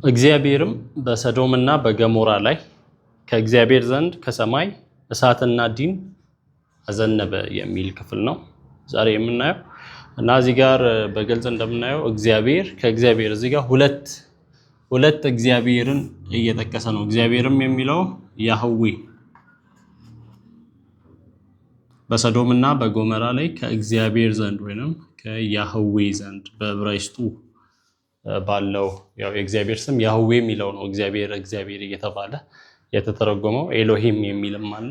እግዚአብሔርም በሰዶምና በገሞራ ላይ ከእግዚአብሔር ዘንድ ከሰማይ እሳትና ዲን አዘነበ የሚል ክፍል ነው ዛሬ የምናየው። እና እዚህ ጋር በግልጽ እንደምናየው ከእግዚአብሔር እዚህ ጋር ሁለት እግዚአብሔርን እየጠቀሰ ነው። እግዚአብሔርም የሚለው ያህዌ በሰዶምና በገሞራ ላይ ከእግዚአብሔር ዘንድ ወይንም ከያህዌ ዘንድ በዕብራይስጡ ባለው ያው የእግዚአብሔር ስም ያህዌ የሚለው ነው። እግዚአብሔር እየተባለ የተተረጎመው ኤሎሂም የሚልም አለ።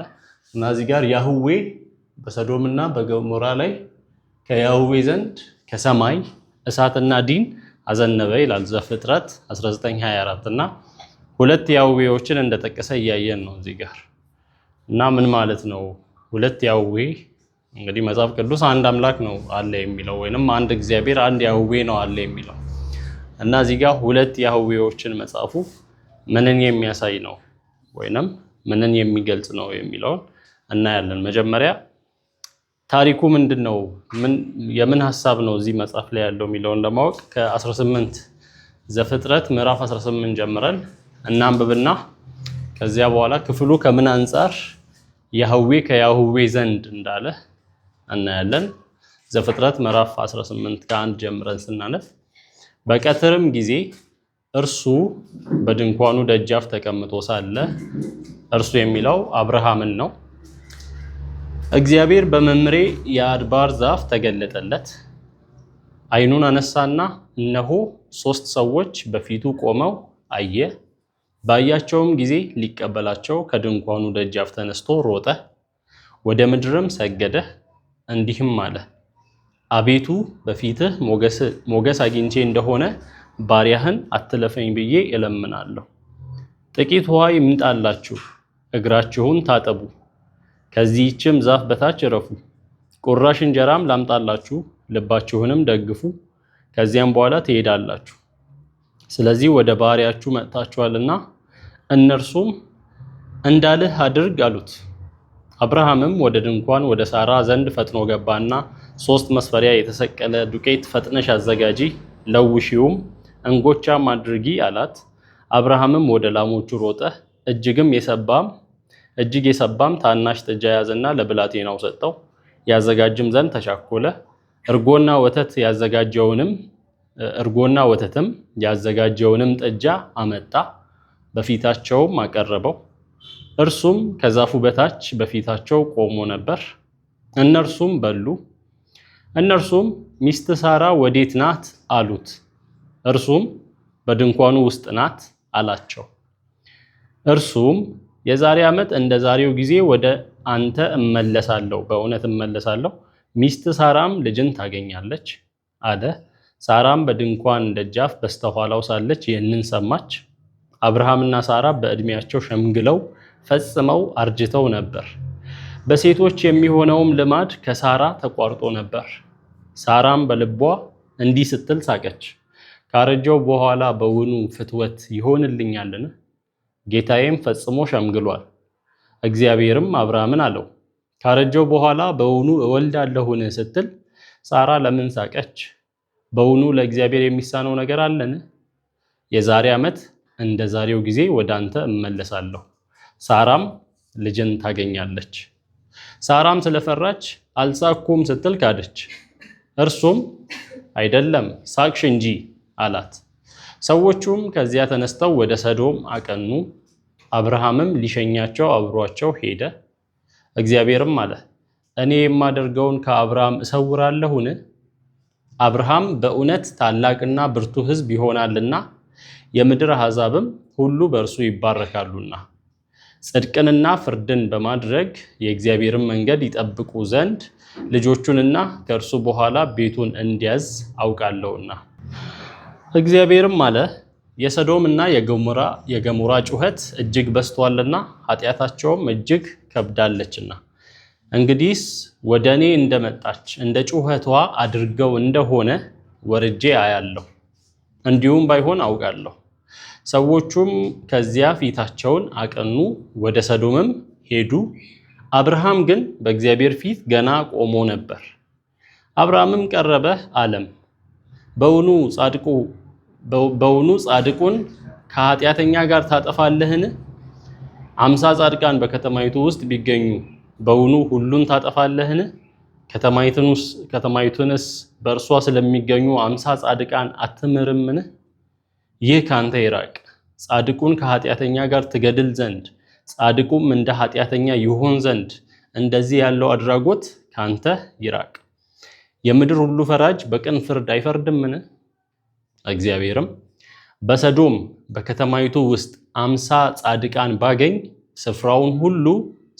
እና እዚህ ጋር ያህዌ በሰዶምና በገሞራ ላይ ከያህዌ ዘንድ ከሰማይ እሳትና ዲን አዘነበ ይላል ዘፍጥረት 19:24 እና ሁለት ያህዌዎችን እንደጠቀሰ እያየን ነው እዚህ ጋር። እና ምን ማለት ነው ሁለት ያህዌ? እንግዲህ መጽሐፍ ቅዱስ አንድ አምላክ ነው አለ የሚለው ወይንም አንድ እግዚአብሔር አንድ ያህዌ ነው አለ የሚለው እና እዚህ ጋር ሁለት ያህዌዎችን መጻፉ ምንን የሚያሳይ ነው ወይንም ምንን የሚገልጽ ነው የሚለውን እናያለን። መጀመሪያ ታሪኩ ምንድነው? የምን ሐሳብ ነው እዚህ መጽሐፍ ላይ ያለው የሚለውን ለማወቅ ከ18 ዘፍጥረት ምዕራፍ 18 ጀምረን እናንብብና ከዚያ በኋላ ክፍሉ ከምን አንፃር ያህዌ ከያህዌ ዘንድ እንዳለ እናያለን። ዘፍጥረት ምዕራፍ 18 ከ1 ጀምረን ስናነብ በቀትርም ጊዜ እርሱ በድንኳኑ ደጃፍ ተቀምጦ ሳለ እርሱ የሚለው አብርሃምን ነው። እግዚአብሔር በመምሬ የአድባር ዛፍ ተገለጠለት። ዓይኑን አነሳና እነሆ 3 ሰዎች በፊቱ ቆመው አየ። ባያቸውም ጊዜ ሊቀበላቸው ከድንኳኑ ደጃፍ ተነስቶ ሮጠ፣ ወደ ምድርም ሰገደ፣ እንዲህም አለ፣ አቤቱ በፊትህ ሞገስ አግኝቼ እንደሆነ ባሪያህን አትለፈኝ ብዬ እለምናለሁ። ጥቂት ውሃ ይምጣላችሁ፣ እግራችሁን ታጠቡ፣ ከዚህችም ዛፍ በታች እረፉ። ቁራሽ እንጀራም ላምጣላችሁ፣ ልባችሁንም ደግፉ፣ ከዚያም በኋላ ትሄዳላችሁ። ስለዚህ ወደ ባሪያችሁ መጥታችኋልና እነርሱም እንዳልህ አድርግ አሉት። አብርሃምም ወደ ድንኳን ወደ ሳራ ዘንድ ፈጥኖ ገባና 3 መስፈሪያ የተሰቀለ ዱቄት ፈጥነሽ አዘጋጂ፣ ለውሺውም እንጎቻም አድርጊ አላት። አብርሃምም ወደ ላሞቹ ሮጠ፣ እጅግ የሰባም ታናሽ ጥጃ ያዘና ለብላቴናው ሰጠው፣ ያዘጋጅም ዘንድ ተቻኮለ። እርጎና ወተትም ያዘጋጀውንም ጥጃ አመጣ፣ በፊታቸውም አቀረበው። እርሱም ከዛፉ በታች በፊታቸው ቆሞ ነበር። እነርሱም በሉ። እነርሱም ሚስት ሳራ ወዴት ናት አሉት። እርሱም በድንኳኑ ውስጥ ናት አላቸው። እርሱም የዛሬ ዓመት እንደ ዛሬው ጊዜ ወደ አንተ እመለሳለሁ፣ በእውነት እመለሳለሁ፣ ሚስት ሳራም ልጅን ታገኛለች አለ። ሳራም በድንኳን ደጃፍ በስተኋላው ሳለች ይህንን ሰማች። አብርሃምና ሳራ በዕድሜያቸው ሸምግለው ፈጽመው አርጅተው ነበር። በሴቶች የሚሆነውም ልማድ ከሳራ ተቋርጦ ነበር። ሳራም በልቧ እንዲህ ስትል ሳቀች፣ ካረጀው በኋላ በውኑ ፍትወት ይሆንልኛልን? ጌታዬም ፈጽሞ ሸምግሏል። እግዚአብሔርም አብርሃምን አለው፣ ካረጀው በኋላ በውኑ እወልዳለሁን ስትል ሳራ ለምን ሳቀች? በውኑ ለእግዚአብሔር የሚሳነው ነገር አለን? የዛሬ ዓመት እንደ ዛሬው ጊዜ ወደ አንተ እመለሳለሁ፣ ሳራም ልጅን ታገኛለች። ሳራም ስለፈራች አልሳኩም ስትል ካደች። እርሱም አይደለም ሳቅሽ እንጂ አላት። ሰዎቹም ከዚያ ተነስተው ወደ ሰዶም አቀኑ። አብርሃምም ሊሸኛቸው አብሯቸው ሄደ። እግዚአብሔርም አለ፣ እኔ የማደርገውን ከአብርሃም እሰውራለሁን? አብርሃም በእውነት ታላቅና ብርቱ ሕዝብ ይሆናልና የምድር አሕዛብም ሁሉ በእርሱ ይባረካሉና። ጽድቅንና ፍርድን በማድረግ የእግዚአብሔርን መንገድ ይጠብቁ ዘንድ ልጆቹንና ከእርሱ በኋላ ቤቱን እንዲያዝ አውቃለሁና። እግዚአብሔርም አለ፣ የሰዶም እና የገሞራ ጩኸት እጅግ በዝቷልና ኃጢአታቸውም እጅግ ከብዳለችና እንግዲህስ ወደ እኔ እንደመጣች እንደ ጩኸቷ አድርገው እንደሆነ ወርጄ አያለሁ፣ እንዲሁም ባይሆን አውቃለሁ። ሰዎቹም ከዚያ ፊታቸውን አቀኑ፣ ወደ ሰዶምም ሄዱ። አብርሃም ግን በእግዚአብሔር ፊት ገና ቆሞ ነበር። አብርሃምም ቀረበ አለም፣ በውኑ ጻድቁን ከኃጢአተኛ ጋር ታጠፋለህን? 50 ጻድቃን በከተማይቱ ውስጥ ቢገኙ በውኑ ሁሉን ታጠፋለህን? ከተማይቱንስ በእርሷ ስለሚገኙ 50 ጻድቃን አትምርምን? ይህ ካንተ ይራቅ። ጻድቁን ከኃጢአተኛ ጋር ትገድል ዘንድ ጻድቁም እንደ ኃጢአተኛ ይሆን ዘንድ እንደዚህ ያለው አድራጎት ካንተ ይራቅ። የምድር ሁሉ ፈራጅ በቅን ፍርድ አይፈርድምን? እግዚአብሔርም በሰዶም በከተማይቱ ውስጥ 50 ጻድቃን ባገኝ ስፍራውን ሁሉ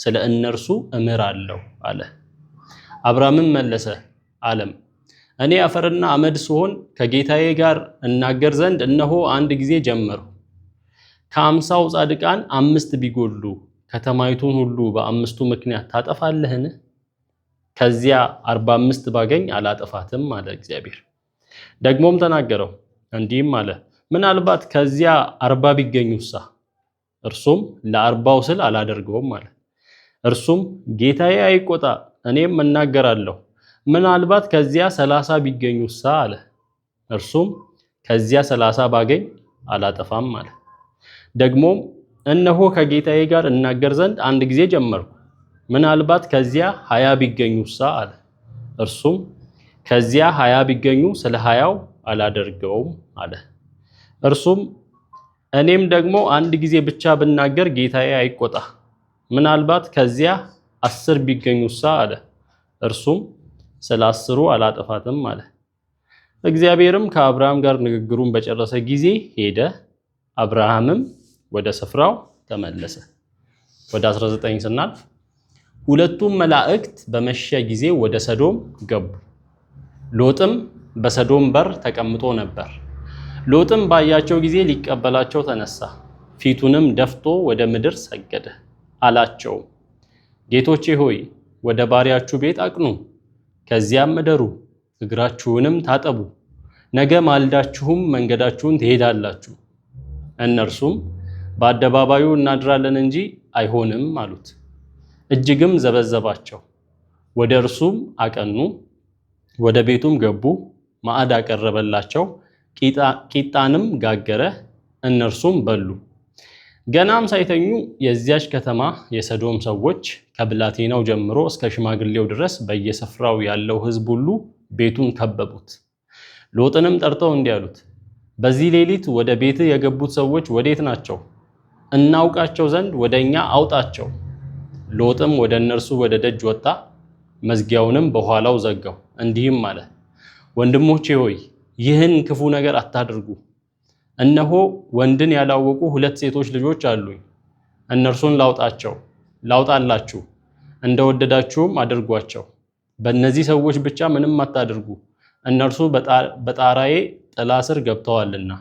ስለ እነርሱ እምራለሁ አለ። አብርሃምም መለሰ አለም፣ እኔ አፈርና አመድ ስሆን ከጌታዬ ጋር እናገር ዘንድ እነሆ አንድ ጊዜ ጀመርሁ። ከ50 ጻድቃን 5 ቢጎሉ ከተማይቱን ሁሉ በ5ቱ ምክንያት ታጠፋለህን? ከዚያ 45 ባገኝ አላጠፋትም አለ እግዚአብሔር። ደግሞም ተናገረው እንዲህም አለ፣ ምናልባት ከዚያ 40 ቢገኙሳ? እርሱም ለ40ው ስል አላደርገውም አለ። እርሱም ጌታዬ አይቆጣ፣ እኔም እናገራለሁ። ምናልባት ከዚያ 30 ቢገኙሳ አለ። እርሱም ከዚያ 30 ባገኝ አላጠፋም አለ። ደግሞም እነሆ ከጌታዬ ጋር እናገር ዘንድ አንድ ጊዜ ጀመርኩ። ምናልባት ከዚያ 20 ቢገኙሳ አለ። እርሱም ከዚያ 20 ቢገኙ ስለ 20ው አላደርገውም አለ። እርሱም እኔም ደግሞ አንድ ጊዜ ብቻ ብናገር ጌታዬ አይቆጣ፣ ምናልባት ከዚያ 10 ቢገኙሳ አለ። እርሱም ስለ 10ሩ አላጠፋትም አለ። እግዚአብሔርም ከአብርሃም ጋር ንግግሩን በጨረሰ ጊዜ ሄደ። አብርሃምም ወደ ስፍራው ተመለሰ። ወደ 19 ስናልፍ ሁለቱም መላእክት በመሸ ጊዜ ወደ ሰዶም ገቡ። ሎጥም በሰዶም በር ተቀምጦ ነበር። ሎጥም ባያቸው ጊዜ ሊቀበላቸው ተነሳ፣ ፊቱንም ደፍቶ ወደ ምድር ሰገደ። አላቸው፣ ጌቶቼ ሆይ ወደ ባሪያችሁ ቤት አቅኑ፣ ከዚያም እደሩ፣ እግራችሁንም ታጠቡ፣ ነገ ማልዳችሁም መንገዳችሁን ትሄዳላችሁ። እነርሱም በአደባባዩ እናድራለን እንጂ አይሆንም አሉት። እጅግም ዘበዘባቸው። ወደ እርሱም አቀኑ፣ ወደ ቤቱም ገቡ፣ ማዕድ አቀረበላቸው፣ ቂጣንም ጋገረ፣ እነርሱም በሉ። ገናም ሳይተኙ የዚያች ከተማ የሰዶም ሰዎች ከብላቴናው ጀምሮ እስከ ሽማግሌው ድረስ በየስፍራው ያለው ሕዝብ ሁሉ ቤቱን ከበቡት። ሎጥንም ጠርተው እንዲህ አሉት፣ በዚህ ሌሊት ወደ ቤትህ የገቡት ሰዎች ወዴት ናቸው? እናውቃቸው ዘንድ ወደኛ አውጣቸው። ሎጥም ወደ እነርሱ ወደ ደጅ ወጣ፣ መዝጊያውንም በኋላው ዘጋው፣ እንዲህም አለ፣ ወንድሞቼ ሆይ ይህን ክፉ ነገር አታድርጉ። እነሆ ወንድን ያላወቁ 2 ሴቶች ልጆች አሉኝ። እነርሱን ላውጣላችሁ፣ እንደወደዳችሁም አድርጓቸው። በእነዚህ ሰዎች ብቻ ምንም አታድርጉ፣ እነርሱ በጣራዬ ጥላ ስር ገብተዋልና።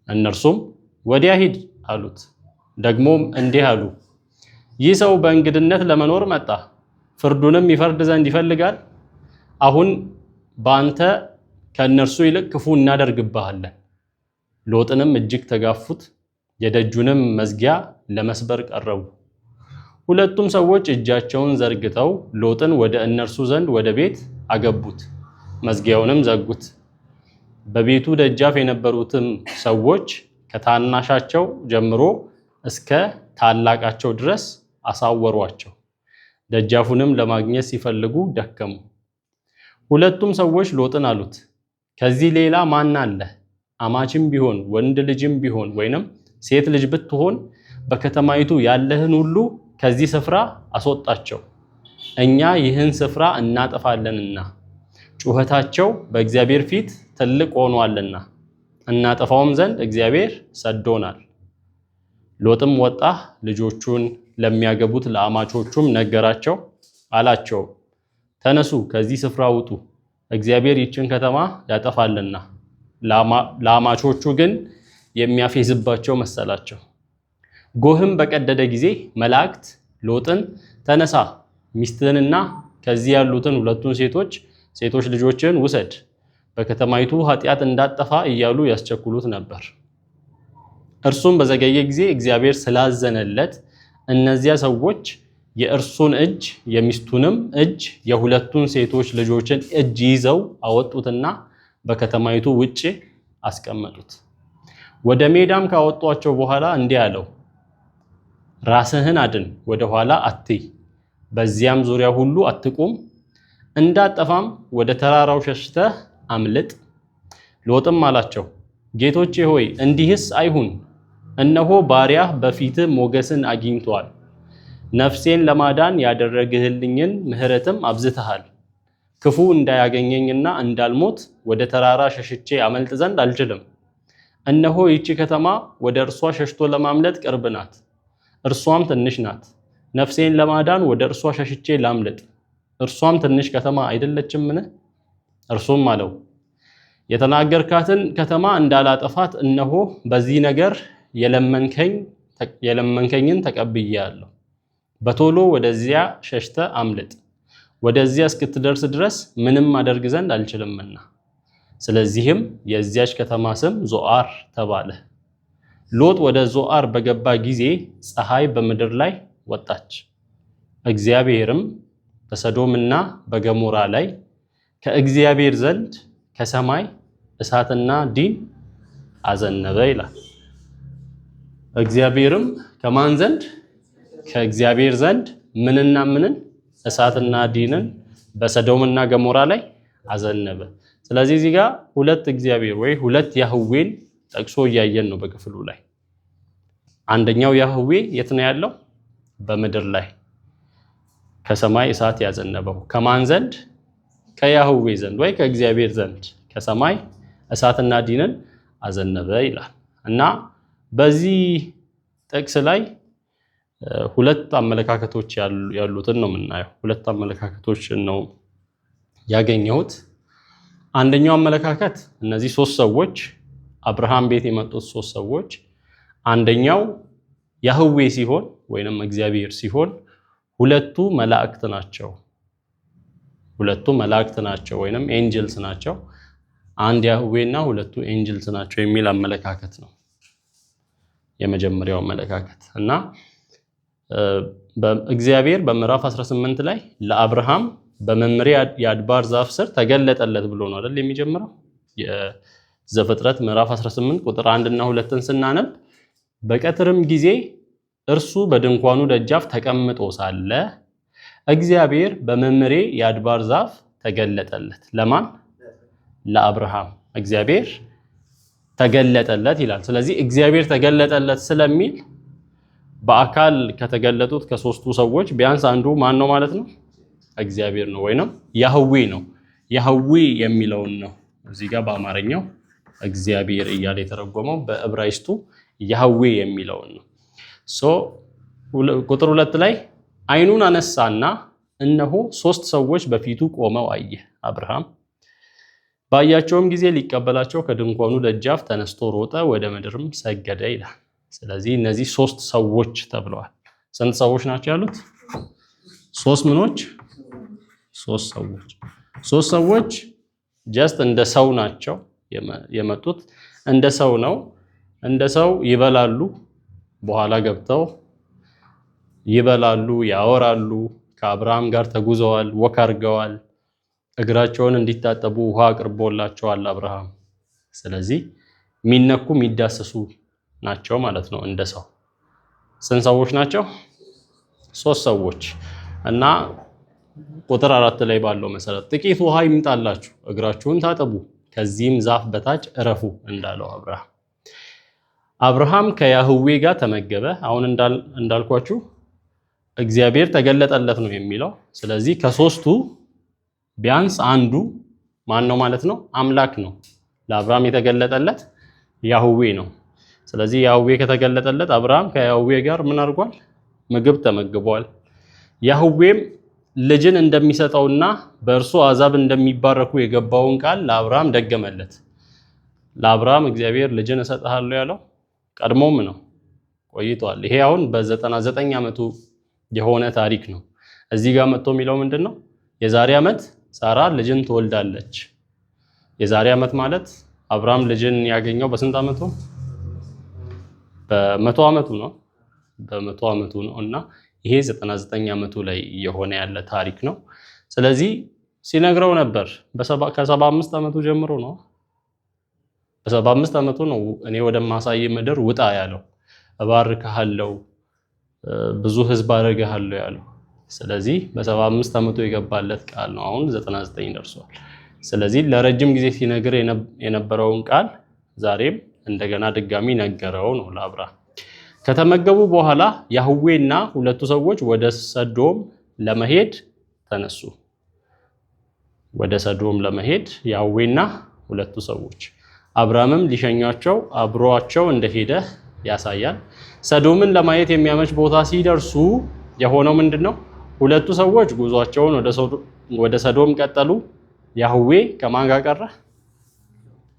እነርሱም ወዲያ ሂድ አሉት። ደግሞም እንዲህ አሉ፣ ይህ ሰው በእንግድነት ለመኖር መጣ፣ ፍርዱንም ይፈርድ ዘንድ ይፈልጋል። አሁን በአንተ ከእነርሱ ይልቅ ክፉ እናደርግብሃለን። ሎጥንም እጅግ ተጋፉት፣ የደጁንም መዝጊያ ለመስበር ቀረቡ። ሁለቱም ሰዎች እጃቸውን ዘርግተው ሎጥን ወደ እነርሱ ዘንድ ወደ ቤት አገቡት፣ መዝጊያውንም ዘጉት። በቤቱ ደጃፍ የነበሩትም ሰዎች ከታናሻቸው ጀምሮ እስከ ታላቃቸው ድረስ አሳወሯቸው። ደጃፉንም ለማግኘት ሲፈልጉ ደከሙ። ሁለቱም ሰዎች ሎጥን አሉት፣ ከዚህ ሌላ ማን አለ? አማችም ቢሆን ወንድ ልጅም ቢሆን ወይንም ሴት ልጅ ብትሆን በከተማይቱ ያለህን ሁሉ ከዚህ ስፍራ አስወጣቸው፣ እኛ ይህን ስፍራ እናጠፋለንና ጩኸታቸው በእግዚአብሔር ፊት ትልቅ ሆኗልና እናጠፋውም ዘንድ እግዚአብሔር ሰዶናል። ሎጥም ወጣ፣ ልጆቹን ለሚያገቡት ለአማቾቹም ነገራቸው። አላቸው፣ ተነሱ፣ ከዚህ ስፍራ ውጡ፣ እግዚአብሔር ይችን ከተማ ያጠፋልና። ለአማቾቹ ግን የሚያፌዝባቸው መሰላቸው። ጎህም በቀደደ ጊዜ መላእክት ሎጥን ተነሳ፣ ሚስትህንና ከዚህ ያሉትን 2 ሴቶች ልጆችን ውሰድ፣ በከተማይቱ ኃጢአት እንዳጠፋ እያሉ ያስቸኩሉት ነበር። እርሱም በዘገየ ጊዜ እግዚአብሔር ስላዘነለት እነዚያ ሰዎች የእርሱን እጅ የሚስቱንም እጅ የ2 ሴቶች ልጆችን እጅ ይዘው አወጡትና በከተማይቱ ውጭ አስቀመጡት። ወደ ሜዳም ካወጧቸው በኋላ እንዲህ አለው፣ ራስህን አድን፣ ወደ ኋላ አትይ፣ በዚያም ዙሪያ ሁሉ አትቁም፣ እንዳጠፋም ወደ ተራራው ሸሽተህ አምልጥ። ሎጥም አላቸው፣ ጌቶቼ ሆይ እንዲህስ አይሁን፣ እነሆ ባሪያህ በፊትህ ሞገስን አግኝቷል፣ ነፍሴን ለማዳን ያደረግህልኝን ምህረትም አብዝተሃል። ክፉ እንዳያገኘኝና እንዳልሞት ወደ ተራራ ሸሽቼ አመልጥ ዘንድ አልችልም። እነሆ ይቺ ከተማ ወደ እርሷ ሸሽቶ ለማምለጥ ቅርብ ናት፣ እርሷም ትንሽ ናት። ነፍሴን ለማዳን ወደ እርሷ ሸሽቼ ላምልጥ፣ እርሷም ትንሽ ከተማ አይደለችምን? እርሱም አለው፣ የተናገርካትን ከተማ እንዳላጠፋት እነሆ በዚህ ነገር የለመንከኝን ተቀብያለሁ። በቶሎ ወደዚያ ሸሽተ አምልጥ፣ ወደዚያ እስክትደርስ ድረስ ምንም አደርግ ዘንድ አልችልምና። ስለዚህም የዚያች ከተማ ስም ዞአር ተባለ። ሎጥ ወደ ዞአር በገባ ጊዜ ፀሐይ በምድር ላይ ወጣች። እግዚአብሔርም በሰዶምና በገሞራ ላይ ከእግዚአብሔር ዘንድ ከሰማይ እሳትና ዲን አዘነበ ይላል። እግዚአብሔርም ከማን ዘንድ? ከእግዚአብሔር ዘንድ ምንና ምንን? እሳትና ዲንን በሰዶምና ገሞራ ላይ አዘነበ። ስለዚህ እዚህ ጋር ሁለት እግዚአብሔር ወይ ሁለት ያህዌን ጠቅሶ እያየን ነው በክፍሉ ላይ። አንደኛው ያህዌ የት ነው ያለው? በምድር ላይ ከሰማይ እሳት ያዘነበው ከማን ዘንድ? ከያህዌ ዘንድ ወይ ከእግዚአብሔር ዘንድ ከሰማይ እሳትና ዲንን አዘነበ ይላል። እና በዚህ ጥቅስ ላይ ሁለት አመለካከቶች ያሉትን ነው የምናየው። ሁለት አመለካከቶችን ነው ያገኘሁት። አንደኛው አመለካከት እነዚህ ሶስት ሰዎች አብርሃም ቤት የመጡት ሶስት ሰዎች አንደኛው ያህዌ ሲሆን ወይንም እግዚአብሔር ሲሆን ሁለቱ መላእክት ናቸው። ሁለቱ መላእክት ናቸው ወይንም ኤንጀልስ ናቸው። አንድ ያህዌና ሁለቱ ኤንጀልስ ናቸው የሚል አመለካከት ነው የመጀመሪያው አመለካከት። እና እግዚአብሔር በምዕራፍ 18 ላይ ለአብርሃም በመምሬ የአድባር ዛፍ ስር ተገለጠለት ብሎ ነው አይደል የሚጀምረው። የዘፍጥረት ምዕራፍ 18 ቁጥር 1 እና 2ን ስናነብ በቀትርም ጊዜ እርሱ በድንኳኑ ደጃፍ ተቀምጦ ሳለ እግዚአብሔር በመምሬ የአድባር ዛፍ ተገለጠለት። ለማን? ለአብርሃም እግዚአብሔር ተገለጠለት ይላል። ስለዚህ እግዚአብሔር ተገለጠለት ስለሚል በአካል ከተገለጡት ከሶስቱ ሰዎች ቢያንስ አንዱ ማን ነው ማለት ነው? እግዚአብሔር ነው ወይንም ያህዌ ነው። ያህዌ የሚለውን ነው እዚህ ጋር በአማርኛው እግዚአብሔር እያለ የተረጎመው፣ በዕብራይስጡ ያህዌ የሚለውን ነው። ቁጥር 2 ላይ አይኑን አነሳና እነሆ 3 ሰዎች በፊቱ ቆመው አየ። አብርሃም ባያቸውም ጊዜ ሊቀበላቸው ከድንኳኑ ደጃፍ ተነስቶ ሮጠ፣ ወደ ምድርም ሰገደ ይላል። ስለዚህ እነዚህ 3 ሰዎች ተብለዋል። ስንት ሰዎች ናቸው ያሉት? 3 ምኖች? 3 ሰዎች። 3 ሰዎች ጀስት እንደ ሰው ናቸው የመጡት። እንደ ሰው ነው። እንደ ሰው ይበላሉ፣ በኋላ ገብተው ይበላሉ፣ ያወራሉ። ከአብርሃም ጋር ተጉዘዋል፣ ወክ አድርገዋል። እግራቸውን እንዲታጠቡ ውሃ አቅርቦላቸዋል አብርሃም። ስለዚህ የሚነኩ የሚዳሰሱ ናቸው ማለት ነው እንደ ሰው። ስንት ሰዎች ናቸው? 3 ሰዎች። እና ቁጥር 4 ላይ ባለው መሰረት ጥቂት ውሃ ይምጣላችሁ፣ እግራችሁን ታጠቡ፣ ከዚህም ዛፍ በታች እረፉ እንዳለው አብርሃም ከያህዌ ጋር ተመገበ። አሁን እንዳልኳችሁ እግዚአብሔር ተገለጠለት ነው የሚለው። ስለዚህ ከሶስቱ ቢያንስ አንዱ ማን ነው ማለት ነው? አምላክ ነው። ለአብርሃም የተገለጠለት ያህዌ ነው። ስለዚህ ያህዌ ከተገለጠለት አብርሃም ከያህዌ ጋር ምን አድርጓል? ምግብ ተመግቧል። ያህዌም ልጅን እንደሚሰጠውና በእርሱ አሕዛብ እንደሚባረኩ የገባውን ቃል ለአብርሃም ደገመለት። ለአብርሃም እግዚአብሔር ልጅን እሰጥሃለሁ ያለው ቀድሞም ነው፣ ቆይቷል። ይሄ አሁን በ99 ዓመቱ የሆነ ታሪክ ነው። እዚህ ጋር መጥቶ የሚለው ምንድነው? የዛሬ ዓመት ሳራ ልጅን ትወልዳለች። የዛሬ ዓመት ማለት አብርሃም ልጅን ያገኘው በስንት ዓመቱ? በ100 ዓመቱ ነው። በ100 ዓመቱ ነው እና ይሄ 99 ዓመቱ ላይ የሆነ ያለ ታሪክ ነው። ስለዚህ ሲነግረው ነበር ከ75 ዓመቱ ጀምሮ ነው በ75 ዓመቱ ነው እኔ ወደማሳይ ምድር ውጣ ያለው፣ እባርክሃለሁ፣ ብዙ ህዝብ አደርግሃለሁ ያለው። ስለዚህ በ75 ዓመቱ የገባለት ቃል ነው። አሁን 99 ደርሷል። ስለዚህ ለረጅም ጊዜ ሲነግር የነበረውን ቃል ዛሬም እንደገና ድጋሚ ነገረው ነው ለአብርሃም። ከተመገቡ በኋላ ያህዌና ሁለቱ ሰዎች ወደ ሰዶም ለመሄድ ተነሱ። ወደ ሰዶም ለመሄድ ያህዌና ሁለቱ ሰዎች፣ አብርሃምም ሊሸኛቸው አብሯቸው እንደሄደ ያሳያል። ሰዶምን ለማየት የሚያመች ቦታ ሲደርሱ የሆነው ምንድነው? ሁለቱ ሰዎች ጉዟቸውን ወደ ሰዶም ቀጠሉ። ያህዌ ከማን ጋር ቀረ?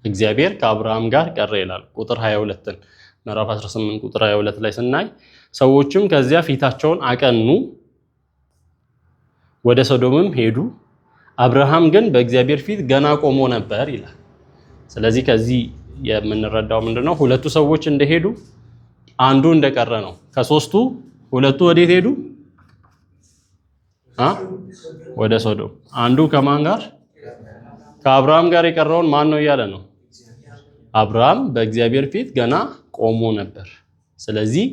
እግዚአብሔር ከአብርሃም ጋር ቀረ ይላል። ቁጥር 22ን ምዕራፍ 18 ቁጥር 22 ላይ ስናይ ሰዎችም ከዚያ ፊታቸውን አቀኑ፣ ወደ ሰዶምም ሄዱ። አብርሃም ግን በእግዚአብሔር ፊት ገና ቆሞ ነበር ይላል። ስለዚህ ከዚህ የምንረዳው ምንድነው? ሁለቱ ሰዎች እንደሄዱ አንዱ እንደቀረ ነው። ከሶስቱ ሁለቱ ወዴት ሄዱ? ወደ ሶዶም። አንዱ ከማን ጋር? ከአብርሃም ጋር የቀረውን ማን ነው እያለ ነው? አብርሃም በእግዚአብሔር ፊት ገና ቆሞ ነበር። ስለዚህ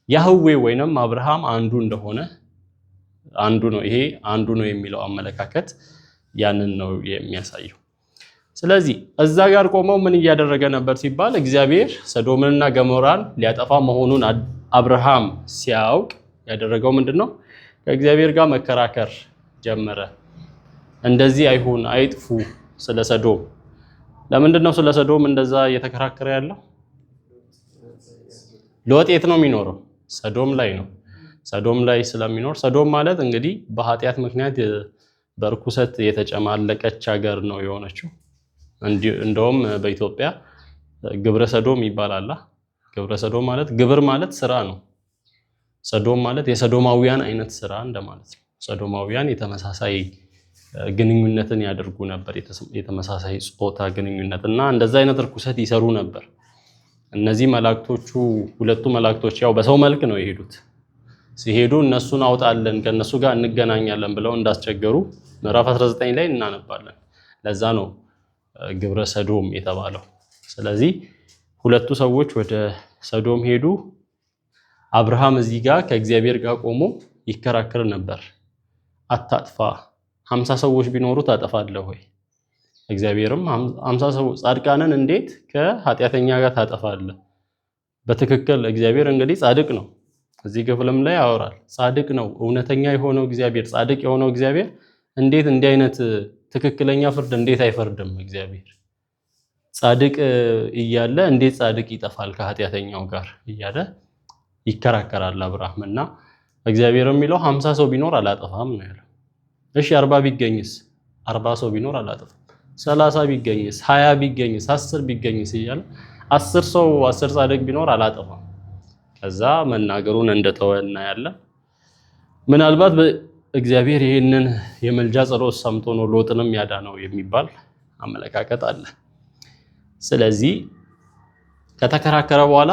ያህዌ ወይንም አብርሃም አንዱ እንደሆነ አንዱ ነው። ይሄ አንዱ ነው የሚለው አመለካከት ያንን ነው የሚያሳየው። ስለዚህ እዛ ጋር ቆመው ምን እያደረገ ነበር ሲባል እግዚአብሔር ሰዶምንና ገሞራን ሊያጠፋ መሆኑን አብርሃም ሲያውቅ ያደረገው ምንድነው? ከእግዚአብሔር ጋር መከራከር ጀመረ። እንደዚህ አይሁን፣ አይጥፉ ስለ ሰዶም። ለምንድን ነው ስለ ሰዶም እንደዛ እየተከራከረ ያለው? ሎጥ የት ነው የሚኖረው? ሰዶም ላይ ነው። ሰዶም ላይ ስለሚኖር ሰዶም ማለት እንግዲህ በኃጢአት ምክንያት በርኩሰት የተጨማለቀች ሀገር ነው የሆነችው። እንደውም በኢትዮጵያ ግብረ ሰዶም ይባላል። ግብረ ሰዶም ማለት ግብር ማለት ስራ ነው። ሰዶም ማለት የሰዶማውያን አይነት ስራ እንደማለት ነው። ሰዶማውያን የተመሳሳይ ግንኙነትን ያደርጉ ነበር፣ የተመሳሳይ ጾታ ግንኙነት እና እንደዛ አይነት ርኩሰት ይሰሩ ነበር። እነዚህ መላእክቶቹ ሁለቱ መላእክቶች ያው በሰው መልክ ነው የሄዱት። ሲሄዱ እነሱን አውጣለን ከነሱ ጋር እንገናኛለን ብለው እንዳስቸገሩ ምዕራፍ 19 ላይ እናነባለን። ለዛ ነው ግብረ ሰዶም የተባለው። ስለዚህ ሁለቱ ሰዎች ወደ ሰዶም ሄዱ። አብርሃም እዚህ ጋር ከእግዚአብሔር ጋር ቆሞ ይከራከር ነበር። አታጥፋ፣ 50 ሰዎች ቢኖሩ ታጠፋለህ ወይ? እግዚአብሔርም 50 ሰዎች ጻድቃንን እንዴት ከኃጢአተኛ ጋር ታጠፋለህ? በትክክል እግዚአብሔር እንግዲህ ጻድቅ ነው። እዚህ ክፍልም ላይ ያወራል። ጻድቅ ነው፣ እውነተኛ የሆነው እግዚአብሔር፣ ጻድቅ የሆነው እግዚአብሔር እንዴት እንዲህ አይነት ትክክለኛ ፍርድ እንዴት አይፈርድም? እግዚአብሔር ጻድቅ እያለ እንዴት ጻድቅ ይጠፋል ከኃጢአተኛው ጋር እያለ ይከራከራል አብርሃም። እና እግዚአብሔር የሚለው 50 ሰው ቢኖር አላጠፋም ነው ያለው። እሺ 40 ቢገኝስ? 40 ሰው ቢኖር አላጠፋም። 30 ቢገኝስ? 20 ቢገኝስ? 10 ቢገኝስ እያለ 10 ሰው 10 ጻድቅ ቢኖር አላጠፋም። ከዛ መናገሩን እንደተወ እናያለን። ምናልባት እግዚአብሔር ይህንን የመልጃ ጸሎት ሰምቶ ነው ሎጥንም ያዳነው የሚባል አመለካከት አለ። ስለዚህ ከተከራከረ በኋላ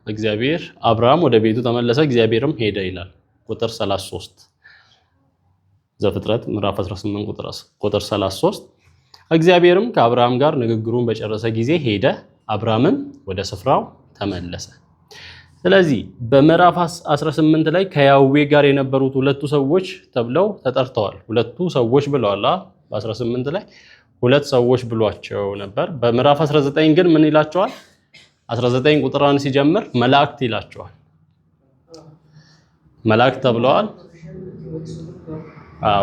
እግዚአብሔር አብርሃም ወደ ቤቱ ተመለሰ፣ እግዚአብሔርም ሄደ ይላል። ቁጥር 33 ዘፍጥረት ምዕራፍ 18 ቁጥር 33 እግዚአብሔርም ከአብርሃም ጋር ንግግሩን በጨረሰ ጊዜ ሄደ፣ አብርሃምም ወደ ስፍራው ተመለሰ። ስለዚህ በምዕራፍ 18 ላይ ከያህዌ ጋር የነበሩት ሁለቱ ሰዎች ተብለው ተጠርተዋል። ሁለቱ ሰዎች ብለዋል። በ18 ላይ ሁለት ሰዎች ብሏቸው ነበር። በምዕራፍ 19 ግን ምን ይላቸዋል? 19 ቁጥር 1 ሲጀምር መላእክት ይላቸዋል። መላእክት ተብለዋል።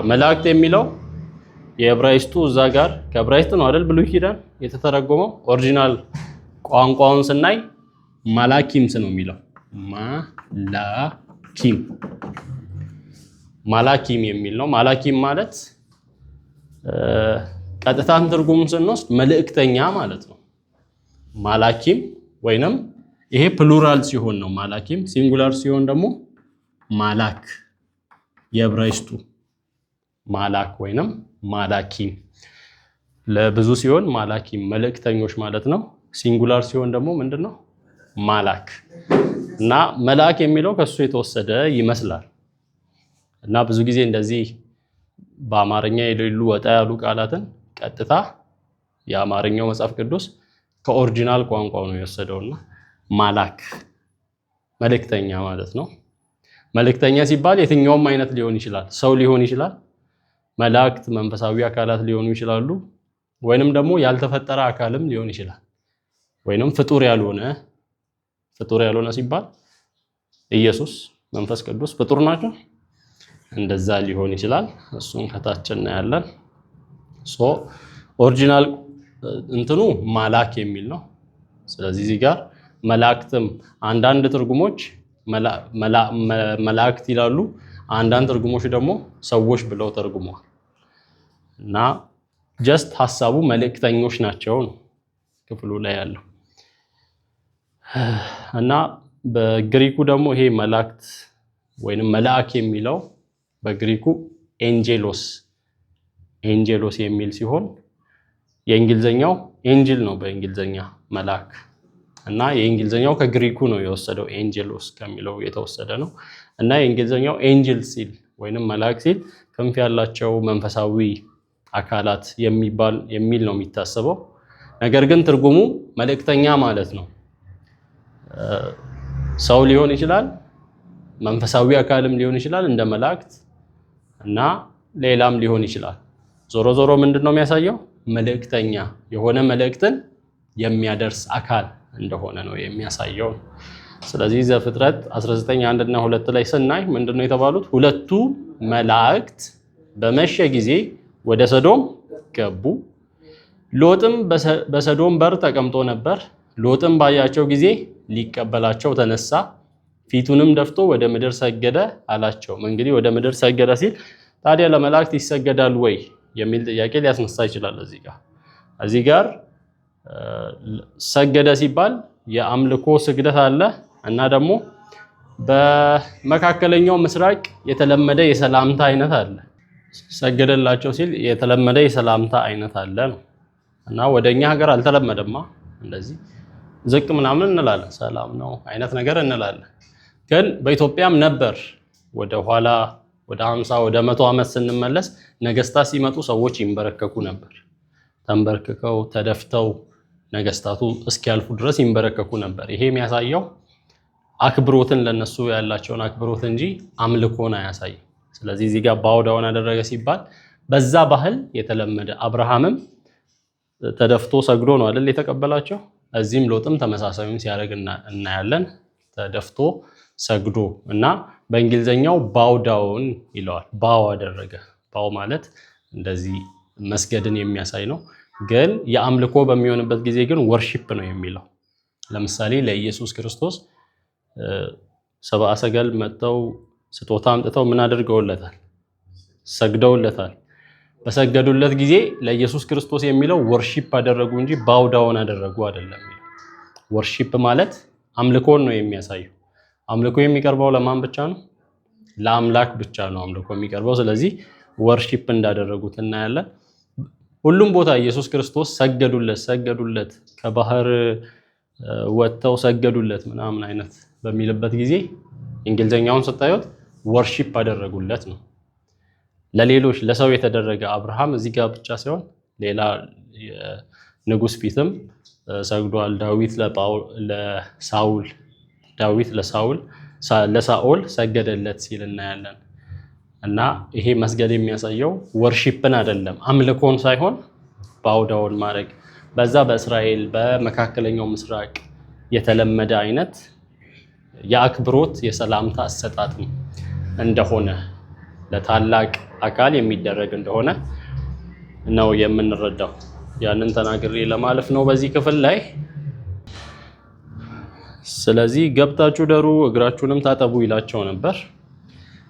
መላእክት የሚለው የዕብራይስጡ እዛ ጋር ከዕብራይስጥ ነው አይደል? ብሉይ ኪዳን የተተረጎመው ኦሪጂናል ቋንቋውን ስናይ ማላኪምስ ነው የሚለው። ማላኪም የሚል ነው። ማላኪም ማለት ቀጥታን ትርጉም ስንወስድ መልእክተኛ ማለት ነው። ማላኪም ወይንም ይሄ ፕሉራል ሲሆን ነው ማላኪም፣ ሲንጉላር ሲሆን ደግሞ ማላክ። የዕብራይስጡ ማላክ ወይንም ማላኪም፣ ለብዙ ሲሆን ማላኪም መልእክተኞች ማለት ነው። ሲንጉላር ሲሆን ደግሞ ምንድነው? ማላክ። እና መልአክ የሚለው ከሱ የተወሰደ ይመስላል። እና ብዙ ጊዜ እንደዚህ በአማርኛ የሌሉ ወጣ ያሉ ቃላትን ቀጥታ የአማርኛው መጽሐፍ ቅዱስ ከኦሪጂናል ቋንቋው ነው የወሰደውና ማላክ መልእክተኛ ማለት ነው። መልእክተኛ ሲባል የትኛውም አይነት ሊሆን ይችላል። ሰው ሊሆን ይችላል፣ መላእክት መንፈሳዊ አካላት ሊሆኑ ይችላሉ፣ ወይንም ደግሞ ያልተፈጠረ አካልም ሊሆን ይችላል። ወይንም ፍጡር ያልሆነ ሲባል ኢየሱስ መንፈስ ቅዱስ ፍጡር ናቸው፣ እንደዛ ሊሆን ይችላል። እሱን ከታች እናያለን። ኦሪጂናል እንትኑ ማላክ የሚል ነው። ስለዚህ እዚህ ጋር መላእክትም አንዳንድ ትርጉሞች መላእክት ይላሉ፣ አንዳንድ ትርጉሞች ደግሞ ሰዎች ብለው ተርጉመዋል። እና ጀስት ሐሳቡ መልእክተኞች ናቸው ነው ክፍሉ ላይ ያለው። እና በግሪኩ ደግሞ ይሄ መላእክት ወይንም መልአክ የሚለው በግሪኩ ኤንጀሎስ የሚል ሲሆን የእንግሊዘኛው ኤንጅል ነው በእንግሊዘኛ መልአክ። እና የእንግሊዘኛው ከግሪኩ ነው የወሰደው፣ ኤንጀሎስ ከሚለው የተወሰደ ነው። እና የእንግሊዘኛው ኤንጅል ሲል ወይንም መልአክ ሲል ክንፍ ያላቸው መንፈሳዊ አካላት የሚል ነው የሚታሰበው። ነገር ግን ትርጉሙ መልእክተኛ ማለት ነው። ሰው ሊሆን ይችላል፣ መንፈሳዊ አካልም ሊሆን ይችላል እንደ መላእክት እና ሌላም ሊሆን ይችላል። ዞሮ ዞሮ ምንድነው የሚያሳየው? መልእክተኛ የሆነ መልእክትን የሚያደርስ አካል እንደሆነ ነው የሚያሳየው። ስለዚህ ዘፍጥረት 19:1 እና 2 ላይ ስናይ ምንድነው የተባሉት? ሁለቱ መላእክት በመሸ ጊዜ ወደ ሰዶም ገቡ። ሎጥም በሰዶም በር ተቀምጦ ነበር። ሎጥም ባያቸው ጊዜ ሊቀበላቸው ተነሳ፣ ፊቱንም ደፍቶ ወደ ምድር ሰገደ አላቸው። እንግዲህ ወደ ምድር ሰገደ ሲል ታዲያ ለመላእክት ይሰገዳል ወይ የሚል ጥያቄ ሊያስነሳ ይችላል። እዚህ ጋር ሰገደ ሲባል የአምልኮ ስግደት አለ እና ደግሞ በመካከለኛው ምስራቅ የተለመደ የሰላምታ አይነት አለ። ሰገደላቸው ሲል የተለመደ የሰላምታ አይነት አለ ነው እና ወደኛ ሀገር አልተለመደማ። እንደዚህ ዝቅ ምናምን እንላለን፣ ሰላም ነው አይነት ነገር እንላለን። ግን በኢትዮጵያም ነበር። ወደ ኋላ ወደ 50 ወደ 100 ዓመት ስንመለስ ነገስታት ሲመጡ ሰዎች ይንበረከኩ ነበር። ተንበርክከው ተደፍተው ነገስታቱ እስኪያልፉ ድረስ ይንበረከኩ ነበር። ይሄ የሚያሳየው አክብሮትን ለነሱ ያላቸውን አክብሮት እንጂ አምልኮን አያሳይም። ስለዚህ እዚህ ጋር ባውዳውን አደረገ ሲባል በዛ ባህል የተለመደ አብርሃምም ተደፍቶ ሰግዶ ነው አይደል የተቀበላቸው። እዚህም ሎጥም ተመሳሳዩን ሲያደርግ እናያለን። ተደፍቶ ሰግዶ እና በእንግሊዘኛው ባውዳውን ይለዋል። ባው አደረገ። ባው ማለት እንደዚህ መስገድን የሚያሳይ ነው። ግን የአምልኮ በሚሆንበት ጊዜ ግን ወርሺፕ ነው የሚለው። ለምሳሌ ለኢየሱስ ክርስቶስ ሰብአ ሰገል መጥተው ስጦታ አምጥተው ምን አድርገውለታል? ሰግደውለታል። በሰገዱለት ጊዜ ለኢየሱስ ክርስቶስ የሚለው ወርሺፕ አደረጉ እንጂ ባውዳውን አደረጉ አይደለም። ወርሺፕ ማለት አምልኮን ነው የሚያሳየው። አምልኮ የሚቀርበው ለማን ብቻ ነው? ለአምላክ ብቻ ነው አምልኮ የሚቀርበው። ስለዚህ ወርሺፕ እንዳደረጉት እናያለን። ሁሉም ቦታ ኢየሱስ ክርስቶስ ሰገዱለት፣ ከባህር ወጥተው ሰገዱለት ምናምን አይነት በሚልበት ጊዜ እንግሊዘኛውን ስታዩት ወርሺፕ አደረጉለት ነው። ለሌሎች ለሰው የተደረገ አብርሃም እዚህ ጋር ብቻ ሳይሆን ሌላ ንጉስ ፊትም ሰግዷል። ዳዊት ለሳኦል ሰገደለት ሲል እናያለን። እና ይሄ መስገድ የሚያሳየው ወርሺፕን አይደለም አምልኮን ሳይሆን ባውዳውን ማድረግ በዛ በእስራኤል በመካከለኛው ምስራቅ የተለመደ አይነት የአክብሮት የሰላምታ አሰጣጥም እንደሆነ ለታላቅ አካል የሚደረግ እንደሆነ ነው የምንረዳው። ያንን ተናግሬ ለማለፍ ነው በዚህ ክፍል ላይ። ስለዚህ ገብታችሁ ደሩ እግራችሁንም ታጠቡ ይላቸው ነበር።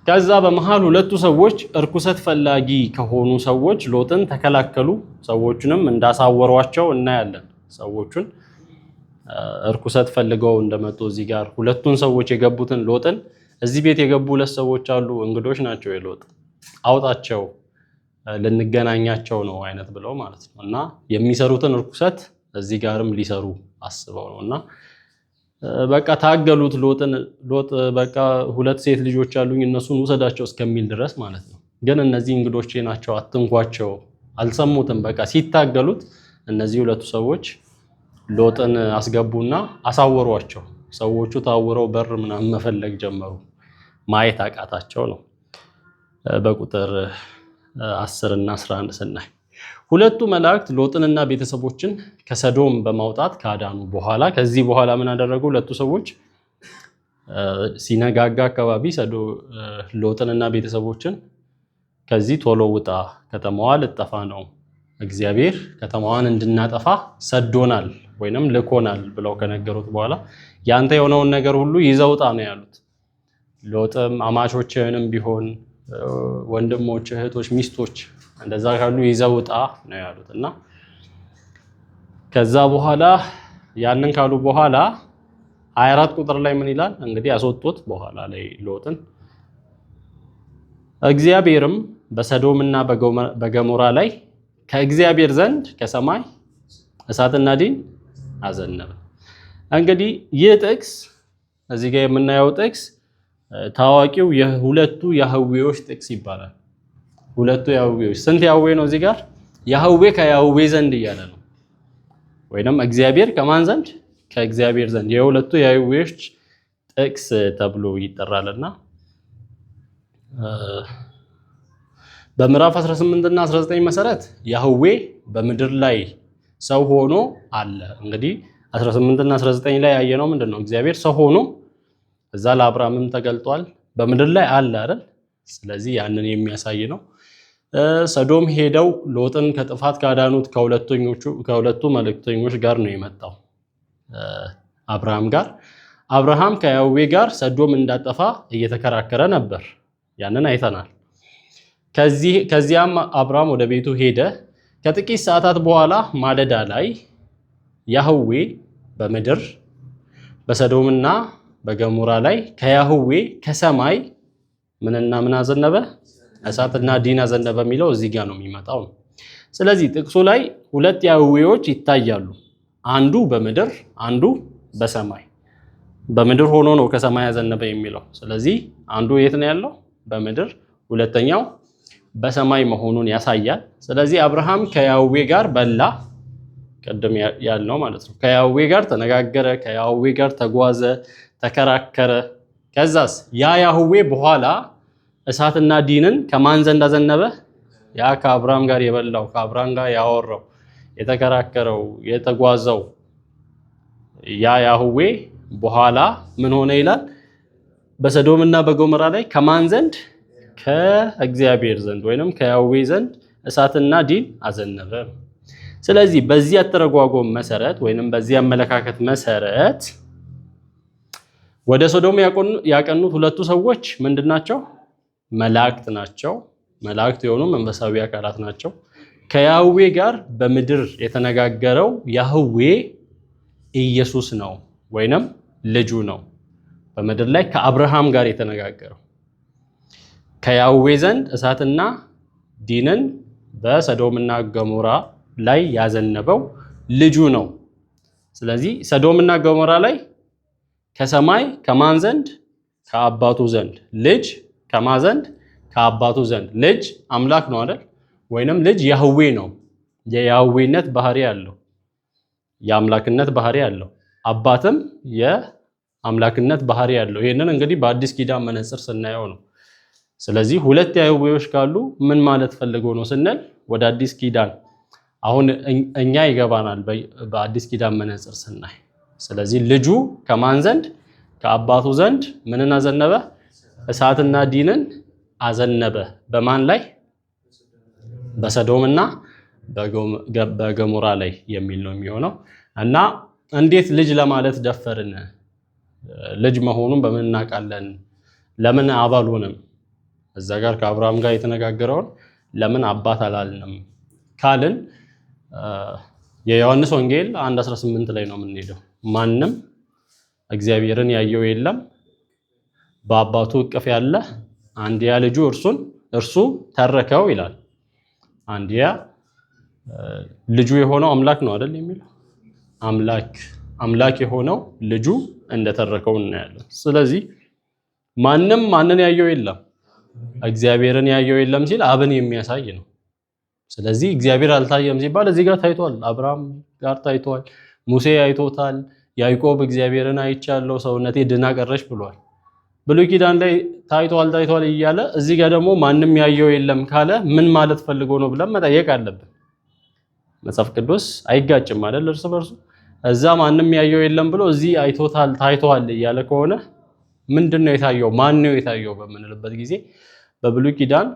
ከዛ በመሃል ሁለቱ ሰዎች እርኩሰት ፈላጊ ከሆኑ ሰዎች ሎጥን ተከላከሉ። ሰዎቹንም እንዳሳወሯቸው እናያለን። ሰዎቹን እርኩሰት ፈልገው እንደመጡ እዚህ ጋር ሁለቱን ሰዎች የገቡትን ሎጥን እዚህ ቤት የገቡ ሁለት ሰዎች አሉ፣ እንግዶች ናቸው፣ የሎጥ አውጣቸው ልንገናኛቸው ነው አይነት ብለው ማለት ነው። እና የሚሰሩትን እርኩሰት እዚህ ጋርም ሊሰሩ አስበው ነውና በቃ ታገሉት ሎጥን። ሎጥ በቃ ሁለት ሴት ልጆች አሉኝ እነሱን ውሰዳቸው እስከሚል ድረስ ማለት ነው። ግን እነዚህ እንግዶቼ ናቸው አትንኳቸው፣ አልሰሙትም። በቃ ሲታገሉት እነዚህ ሁለቱ ሰዎች ሎጥን አስገቡና አሳወሯቸው። ሰዎቹ ታውረው በር ምናምን መፈለግ ጀመሩ። ማየት አቃታቸው ነው። በቁጥር 10 እና 11 ስናይ ሁለቱ መላእክት ሎጥንና ቤተሰቦችን ከሰዶም በማውጣት ካዳኑ በኋላ ከዚህ በኋላ ምን አደረጉ? ሁለቱ ሰዎች ሲነጋጋ አካባቢ ሎጥንና ቤተሰቦችን ከዚህ ቶሎ ውጣ፣ ከተማዋ ልጠፋ ነው፣ እግዚአብሔር ከተማዋን እንድናጠፋ ሰዶናል ወይንም ልኮናል ብለው ከነገሩት በኋላ ያንተ የሆነውን ነገር ሁሉ ይዘው ውጣ ነው ያሉት። ሎጥም አማቾችህንም ቢሆን ወንድሞች፣ እህቶች፣ ሚስቶች እንደዛ ካሉ ይዘው ውጣ ነው ያሉት እና ከዛ በኋላ ያንን ካሉ በኋላ 24 ቁጥር ላይ ምን ይላል? እንግዲህ ያስወጡት በኋላ ላይ ሎጥን እግዚአብሔርም በሰዶምና በገሞራ ላይ ከእግዚአብሔር ዘንድ ከሰማይ እሳትና ዲን አዘነበ። እንግዲህ ይህ ጥቅስ እዚህ ጋር የምናየው ጥቅስ ታዋቂው የሁለቱ ያህዌዎች ጥቅስ ይባላል። ሁለቱ ያህዌዎች ስንት ያህዌ ነው? እዚህ ጋር ያህዌ ከያህዌ ዘንድ እያለ ነው። ወይንም እግዚአብሔር ከማን ዘንድ? ከእግዚአብሔር ዘንድ። የሁለቱ ያህዌዎች ጥቅስ ተብሎ ይጠራልና በምዕራፍ 18 እና 19 መሰረት ያህዌ በምድር ላይ ሰው ሆኖ አለ። እንግዲህ 18 እና 19 ላይ ያየነው ምንድነው? እግዚአብሔር ሰው ሆኖ እዛ ለአብርሃምም ተገልጧል፣ በምድር ላይ አለ አይደል? ስለዚህ ያንን የሚያሳይ ነው። ሰዶም ሄደው ሎጥን ከጥፋት ካዳኑት ከሁለቱ መልእክተኞች ጋር ነው የመጣው አብርሃም ጋር። አብርሃም ከያህዌ ጋር ሰዶም እንዳጠፋ እየተከራከረ ነበር። ያንን አይተናል። ከዚያም አብርሃም ወደ ቤቱ ሄደ። ከጥቂት ሰዓታት በኋላ ማለዳ ላይ ያህዌ በምድር በሰዶምና በገሞራ ላይ ከያህዌ ከሰማይ ምንና ምን አዘነበ? እሳትና ዲን አዘነበ የሚለው እዚህ ጋር ነው የሚመጣው። ስለዚህ ጥቅሱ ላይ ሁለት ያህዌዎች ይታያሉ። አንዱ በምድር አንዱ በሰማይ። በምድር ሆኖ ነው ከሰማይ ያዘነበ የሚለው። ስለዚህ አንዱ የት ነው ያለው? በምድር። ሁለተኛው በሰማይ መሆኑን ያሳያል። ስለዚህ አብርሃም ከያህዌ ጋር በላ፣ ቀደም ያልነው ማለት ነው። ከያህዌ ጋር ተነጋገረ፣ ከያህዌ ጋር ተጓዘ፣ ተከራከረ። ከዛስ ያ ያህዌ በኋላ እሳትና ዲንን ከማን ዘንድ አዘነበ? ያ ከአብርሃም ጋር የበላው፣ ከአብርሃም ጋር ያወራው፣ የተከራከረው፣ የተጓዘው ያ ያህዌ በኋላ ምን ሆነ ይላል? በሰዶምና በገሞራ ላይ ከማን ዘንድ? ከእግዚአብሔር ዘንድ ወይንም ከያህዌ ዘንድ እሳትና ዲን አዘነበ። ስለዚህ በዚህ አተረጓጎም መሰረት ወይንም በዚህ አመለካከት መሰረት ወደ ሶዶም ያቀኑት ሁለቱ ሰዎች ምንድናቸው? መላእክት ናቸው። መላእክት የሆኑ መንፈሳዊ አካላት ናቸው። ከያህዌ ጋር በምድር የተነጋገረው ያህዌ ኢየሱስ ነው ወይንም ልጁ ነው። በምድር ላይ ከአብርሃም ጋር የተነጋገረው ከያህዌ ዘንድ እሳትና ዲንን በሰዶምና ገሞራ ላይ ያዘነበው ልጁ ነው። ስለዚህ ሰዶምና ገሞራ ላይ ከሰማይ ከማን ዘንድ? ከአባቱ ዘንድ። ልጅ ከማን ዘንድ? ከአባቱ ዘንድ። ልጅ አምላክ ነው አይደል? ወይንም ልጅ ያህዌ ነው። የያህዌነት ባህሪ ያለው፣ የአምላክነት ባህሪ ያለው፣ አባትም የአምላክነት ባህሪ ያለው። ይሄንን እንግዲህ በአዲስ ኪዳን መነጽር ስናየው ነው። ስለዚህ ሁለት ያህዌዎች ካሉ ምን ማለት ፈልገው ነው ስንል ወደ አዲስ ኪዳን አሁን እኛ ይገባናል በአዲስ ኪዳን መነጽር ስናይ። ስለዚህ ልጁ ከማን ዘንድ? ከአባቱ ዘንድ ምንን አዘነበ? እሳትና ዲንን አዘነበ። በማን ላይ? በሰዶምና በገሞራ ላይ የሚል ነው የሚሆነው። እና እንዴት ልጅ ለማለት ደፈርን? ልጅ መሆኑን በምን እናውቃለን? ለምን አባሉንም እዛ ጋር ከአብርሃም ጋር የተነጋገረውን ለምን አባት አላልንም ካልን የዮሐንስ ወንጌል 1:18 ላይ ነው የምንሄደው። ማንም እግዚአብሔርን ያየው የለም፣ በአባቱ እቅፍ ያለ አንድያ ልጁ እርሱ ተረከው ይላል። አንድያ ልጁ የሆነው አምላክ ነው አይደል የሚለው። አምላክ የሆነው ልጁ እንደተረከው እናያለን። ስለዚህ ማንን ያየው የለም፣ እግዚአብሔርን ያየው የለም ሲል አብን የሚያሳይ ነው። ስለዚህ እግዚአብሔር አልታየም ሲባል እዚህ ጋር ታይቷል፣ አብርሃም ጋር ታይቷል፣ ሙሴ አይቶታል። ያዕቆብ እግዚአብሔርን አይቻለሁ ሰውነቴ ድና ቀረች ብሏል። ብሉይ ኪዳን ላይ ታይቷል እያለ እዚህ ጋር ደግሞ ማንም ያየው የለም ካለ ምን ማለት ፈልጎ ነው ብለን መጠየቅ አለብን። መጽሐፍ ቅዱስ አይጋጭም አይደል? እርስ በርሱ እዛ ማንም ያየው የለም ብሎ እዚህ ታይቷል እያለ ከሆነ ምንድነው የታየው? ማን ነው የታየው በምንልበት ጊዜ በብሉይ ኪዳን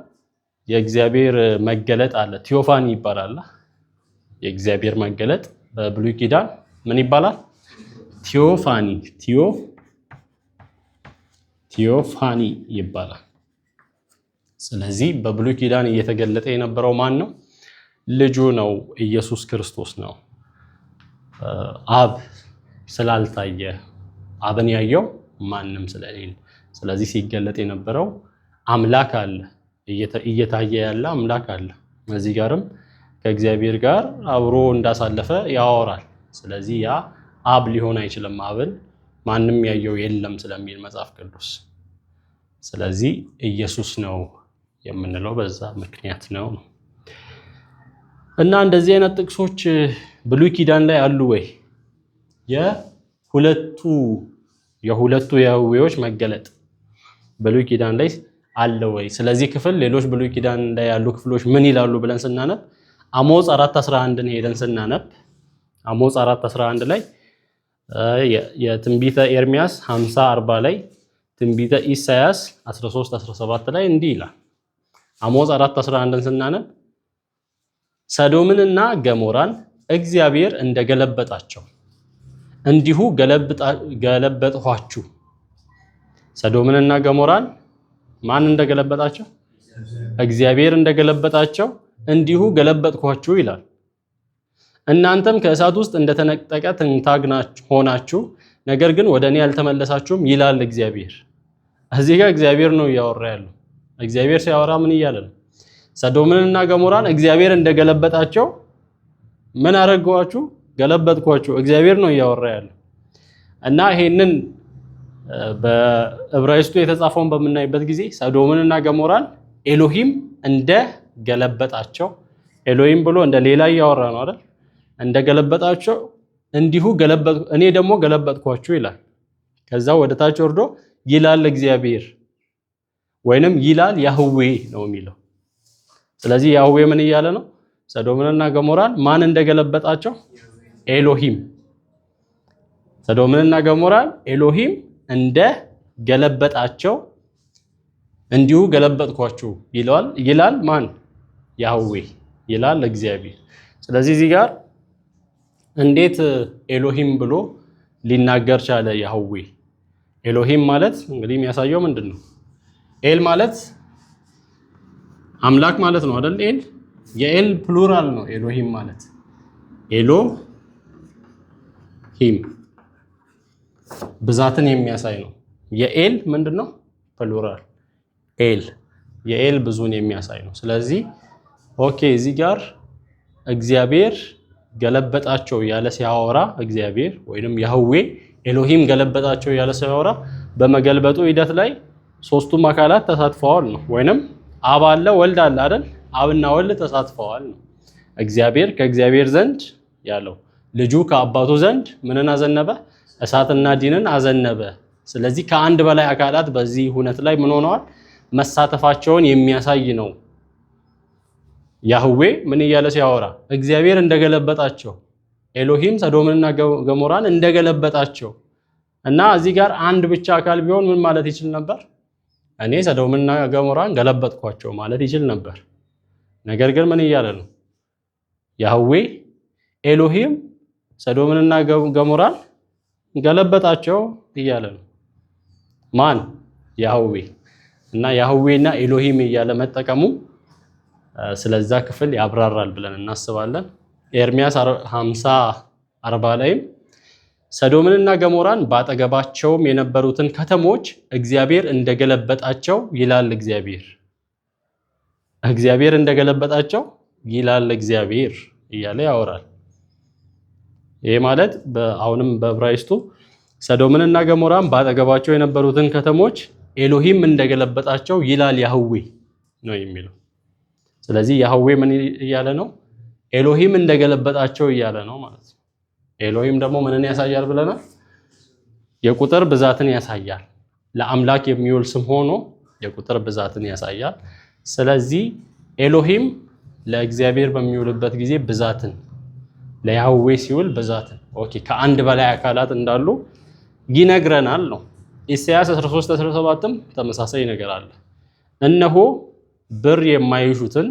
የእግዚአብሔር መገለጥ አለ። ቲዮፋኒ ይባላል። የእግዚአብሔር መገለጥ በብሉይ ኪዳን ምን ይባላል? ቲዮፋኒ ይባላል። ስለዚህ በብሉይ ኪዳን እየተገለጠ የነበረው ማን ነው? ልጁ ነው፣ ኢየሱስ ክርስቶስ ነው። አብ ስላልታየ አብን ያየው ማንም ስለሌለ፣ ስለዚህ ሲገለጥ የነበረው አምላክ አለ፣ እየታየ ያለ አምላክ አለ። እዚህ ጋርም ከእግዚአብሔር ጋር አብሮ እንዳሳለፈ ያወራል። ስለዚህ ያ አብ ሊሆን አይችልም፣ አብን ማንም ያየው የለም ስለሚል መጽሐፍ ቅዱስ። ስለዚህ ኢየሱስ ነው የምንለው በዛ ምክንያት ነው። እና እንደዚህ አይነት ጥቅሶች ብሉይ ኪዳን ላይ አሉ ወይ? የሁለቱ የያህዌዎች መገለጥ ብሉይ ኪዳን ላይ አለ ወይ? ስለዚህ ክፍል ሌሎች ብሉይ ኪዳን ላይ ያሉ ክፍሎች ምን ይላሉ ብለን ስናነብ አሞጽ 4:11ን ሄደን ስናነብ አሞጽ 4:11 ላይ የትንቢተ ኤርሚያስ 50:40 ላይ ትንቢተ ኢሳያስ 13:17 ላይ እንዲህ ይላል። አሞጽ 4:11ን ስናነብ ሰዶምንና ገሞራን እግዚአብሔር እንደገለበጣቸው እንዲሁ ገለበጥኋችሁ። ሰዶምንና ገሞራን ማን እንደገለበጣቸው? እግዚአብሔር እንደገለበጣቸው እንዲሁ ገለበጥኳችሁ ይላል። እናንተም ከእሳት ውስጥ እንደተነጠቀ ትንታግ ሆናችሁ፣ ነገር ግን ወደ እኔ አልተመለሳችሁም ይላል እግዚአብሔር። እዚህ ጋር እግዚአብሔር ነው እያወራ ያለው። እግዚአብሔር ሲያወራ ምን እያለ ነው? ሰዶምንና ገሞራን እግዚአብሔር እንደገለበጣቸው ምን አደረጓችሁ? ገለበጥኳችሁ። እግዚአብሔር ነው እያወራ ያለው። እና ይሄንን በዕብራይስጡ የተጻፈውን በምናይበት ጊዜ ሰዶምንና ገሞራን ኤሎሂም እንደገለበጣቸው፣ ኤሎሂም ብሎ እንደ ሌላ እያወራ ነው አይደል? እንደገለበጣቸው እንዲሁ እኔ ደግሞ ገለበጥኳችሁ ይላል። ከዛ ወደ ታች ወርዶ ይላል እግዚአብሔር ወይንም ይላል ያህዌ ነው የሚለው። ስለዚህ ያህዌ ምን እያለ ነው? ሰዶምንና ገሞራን ማን እንደገለበጣቸው? ኤሎሂም። ሰዶምንና ገሞራን ኤሎሂም እንደገለበጣቸው እንዲሁ ገለበጥኳችሁ ይላል ማን? ያህዌ ይላል እግዚአብሔር። ስለዚህ እዚህ ጋር እንዴት ኤሎሂም ብሎ ሊናገር ቻለ ያህዌ? ኤሎሂም ማለት እንግዲህ የሚያሳየው ምንድን ነው? ኤል ማለት አምላክ ማለት ነው አይደል? ኤል የኤል ፕሉራል ነው። ኤሎሂም ማለት ኤሎሂም ብዛትን የሚያሳይ ነው። የኤል ምንድነው? ፕሉራል ኤል የኤል ብዙን የሚያሳይ ነው። ስለዚህ ኦኬ እዚህ ጋር እግዚአብሔር ገለበጣቸው ያለ ሲያወራ እግዚአብሔር ወይንም ያህዌ ኤሎሂም ገለበጣቸው ያለ ሲያወራ በመገልበጡ ሂደት ላይ ሶስቱም አካላት ተሳትፈዋል ነው። ወይንም አብ አለ ወልድ አለ አይደል? አብና ወልድ ተሳትፈዋል ነው። እግዚአብሔር ከእግዚአብሔር ዘንድ ያለው ልጁ ከአባቱ ዘንድ ምንን አዘነበ? እሳትና ዲንን አዘነበ። ስለዚህ ከአንድ በላይ አካላት በዚህ ሁነት ላይ ምን ሆነዋል? መሳተፋቸውን የሚያሳይ ነው። ያህዌ ምን እያለ ሲያወራ እግዚአብሔር እንደገለበጣቸው ኤሎሂም ሰዶምንና ገሞራን እንደገለበጣቸው እና እዚህ ጋር አንድ ብቻ አካል ቢሆን ምን ማለት ይችል ነበር? እኔ ሰዶምንና ገሞራን ገለበጥኳቸው ማለት ይችል ነበር። ነገር ግን ምን እያለ ነው? ያህዌ ኤሎሂም ሰዶምንና ገሞራን ገለበጣቸው እያለ ነው። ማን? ያህዌ። እና ያህዌና ኤሎሂም እያለ መጠቀሙ ስለዛ ክፍል ያብራራል ብለን እናስባለን። ኤርሚያስ 50:40 ላይም ሰዶምንና ገሞራን ባጠገባቸውም የነበሩትን ከተሞች እግዚአብሔር እንደገለበጣቸው ይላል እግዚአብሔር። እግዚአብሔር እንደገለበጣቸው ይላል እግዚአብሔር እያለ ያወራል። ይሄ ማለት አሁንም በዕብራይስጡ ሰዶምንና ገሞራን ባጠገባቸው የነበሩትን ከተሞች ኤሎሂም እንደገለበጣቸው ይላል ያህዌ ነው የሚለው። ስለዚህ ያህዌ ምን እያለ ነው? ኤሎሂም እንደገለበጣቸው እያለ ነው ማለት ነው። ኤሎሂም ደግሞ ምንን ያሳያል ብለናል? የቁጥር ብዛትን ያሳያል። ለአምላክ የሚውል ስም ሆኖ የቁጥር ብዛትን ያሳያል። ስለዚህ ኤሎሂም ለእግዚአብሔር በሚውልበት ጊዜ ብዛትን፣ ለያህዌ ሲውል ብዛትን ኦኬ ከአንድ በላይ አካላት እንዳሉ ይነግረናል ነው። ኢሳይያስ 13:17ም ተመሳሳይ ነገር አለ። እነሆ ብር የማይሹትን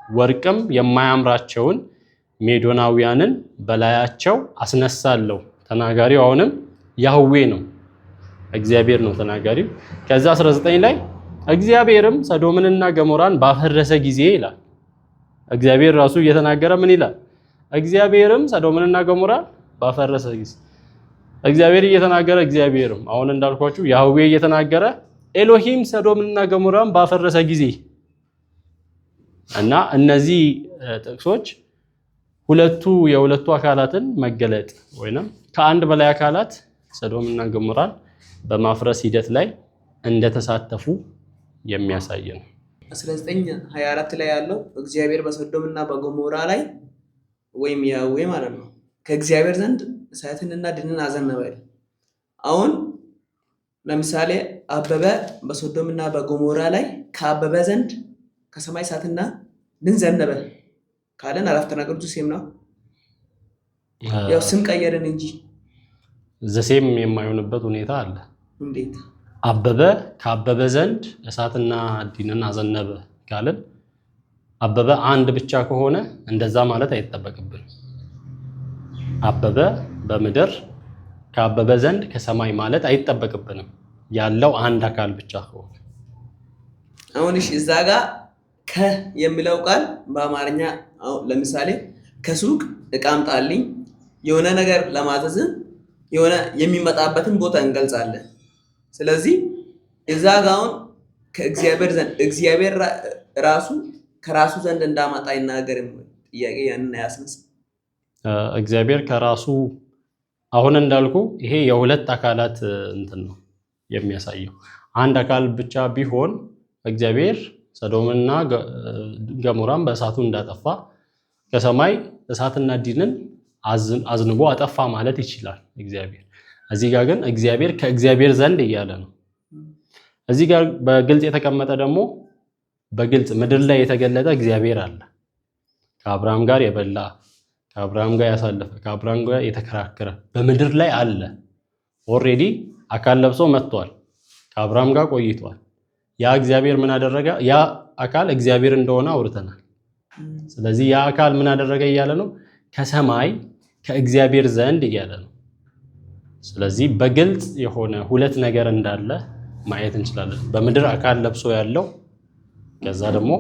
ወርቅም የማያምራቸውን ሜዶናውያንን በላያቸው አስነሳለሁ። ተናጋሪው አሁንም ያህዌ ነው፣ እግዚአብሔር ነው ተናጋሪው። ከዛ 19 ላይ እግዚአብሔርም ሰዶምንና ገሞራን ባፈረሰ ጊዜ ይላል። እግዚአብሔር ራሱ እየተናገረ ምን ይላል? እግዚአብሔርም ሰዶምንና ገሞራን ባፈረሰ ጊዜ። እግዚአብሔር እየተናገረ እግዚአብሔርም አሁን እንዳልኳችሁ ያህዌ እየተናገረ ኤሎሂም ሰዶምንና ገሞራን ባፈረሰ ጊዜ እና እነዚህ ጥቅሶች የሁለቱ አካላትን መገለጥ ወይንም ከአንድ በላይ አካላት ሰዶምና ገሞራን በማፍረስ ሂደት ላይ እንደተሳተፉ የሚያሳይ ነው። 19:24 ላይ ያለው እግዚአብሔር በሰዶምና በገሞራ ላይ ወይም ያህዌ ማለት ነው ከእግዚአብሔር ዘንድ እሳትንና ድንን አዘነበ። አሁን ለምሳሌ አበበ በሰዶምና በገሞራ ላይ ከአበበ ዘንድ ከሰማይ እሳትና ድን ዘነበ ካለን አረፍተ ነገሩ ሴም ነው። ያው ስም ቀየርን እንጂ ዘሴም የማይሆንበት ሁኔታ አለ። እንዴት? አበበ ከአበበ ዘንድ እሳትና ዲንን አዘነበ ካለን አበበ አንድ ብቻ ከሆነ እንደዛ ማለት አይጠበቅብን። አበበ በምድር ከአበበ ዘንድ ከሰማይ ማለት አይጠበቅብንም ያለው አንድ አካል ብቻ ከሆነ። አሁን እሺ እዛ ጋር ከ የሚለው ቃል በአማርኛ ለምሳሌ ከሱቅ እቃ አምጣልኝ የሆነ ነገር ለማዘዝ የሆነ የሚመጣበትን ቦታ እንገልጻለን። ስለዚህ እዛ ጋር አሁን ከእግዚአብሔር ዘንድ እግዚአብሔር ራሱ ከራሱ ዘንድ እንዳመጣ ይናገርም ጥያቄ ያንን ያስነሳ። እግዚአብሔር ከራሱ አሁን እንዳልኩ ይሄ የሁለት አካላት እንትን ነው የሚያሳየው። አንድ አካል ብቻ ቢሆን እግዚአብሔር ሰዶምና ገሞራን በእሳቱ እንዳጠፋ ከሰማይ እሳትና ዲንን አዝንቦ አጠፋ ማለት ይችላል እግዚአብሔር። እዚህ ጋር ግን እግዚአብሔር ከእግዚአብሔር ዘንድ እያለ ነው። እዚህ ጋር በግልጽ የተቀመጠ ደግሞ በግልጽ ምድር ላይ የተገለጠ እግዚአብሔር አለ። ከአብርሃም ጋር የበላ፣ ከአብርሃም ጋር ያሳለፈ፣ ከአብርሃም ጋር የተከራከረ በምድር ላይ አለ። ኦሬዲ አካል ለብሶ መጥቷል። ከአብርሃም ጋር ቆይቷል። ያ እግዚአብሔር ምን አደረገ? ያ አካል እግዚአብሔር እንደሆነ አውርተናል። ስለዚህ ያ አካል ምን አደረገ እያለ ነው? ከሰማይ ከእግዚአብሔር ዘንድ እያለ ነው። ስለዚህ በግልጽ የሆነ ሁለት ነገር እንዳለ ማየት እንችላለን። በምድር አካል ለብሶ ያለው ከዛ ደግሞ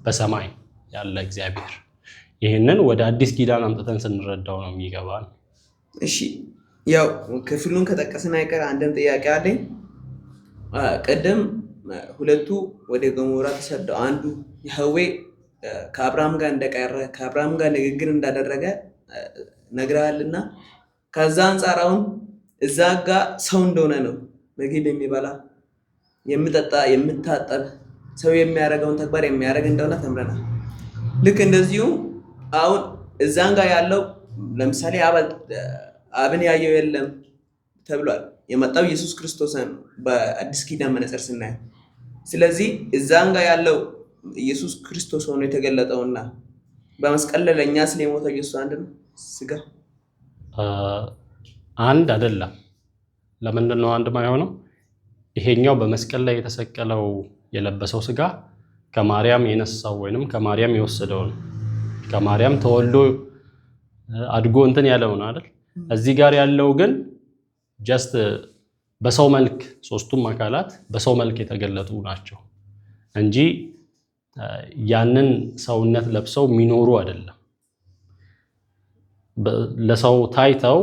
በሰማይ ያለ እግዚአብሔር። ይህንን ወደ አዲስ ኪዳን አምጥተን ስንረዳው ነው የሚገባን። እሺ ያው ክፍሉን ከጠቀስን አይቀር አንድም ጥያቄ አለኝ። ቀደም ሁለቱ ወደ ገሞራ ተሰደው አንዱ ያህዌ ከአብርሃም ጋር እንደቀረ ከአብርሃም ጋር ንግግር እንዳደረገ ነግረሃልና ከዛ አንጻር አሁን እዛ ጋር ሰው እንደሆነ ነው ምግብ የሚበላ የሚጠጣ የሚታጠብ ሰው የሚያደርገውን ተግባር የሚያደርግ እንደሆነ ተምረናል። ልክ እንደዚሁም አሁን እዛን ጋር ያለው ለምሳሌ አብን ያየው የለም ተብሏል። የመጣው ኢየሱስ ክርስቶስ ነው በአዲስ ኪዳን መነጽር ስናየው። ስለዚህ እዛን ጋር ያለው ኢየሱስ ክርስቶስ ሆኖ የተገለጠውና በመስቀል ላይ ለእኛ ስለሞተው ኢየሱስ አንድ ነው? ስጋ አንድ አይደለም። ለምንድን ነው አንድ ማይሆነው? ይሄኛው በመስቀል ላይ የተሰቀለው የለበሰው ስጋ ከማርያም የነሳው ወይንም ከማርያም የወሰደው ነው። ከማርያም ተወልዶ አድጎ እንትን ያለው ነው አይደል? እዚህ ጋር ያለው ግን ጀስት በሰው መልክ ሶስቱም አካላት በሰው መልክ የተገለጡ ናቸው እንጂ ያንን ሰውነት ለብሰው የሚኖሩ አይደለም። ለሰው ታይተው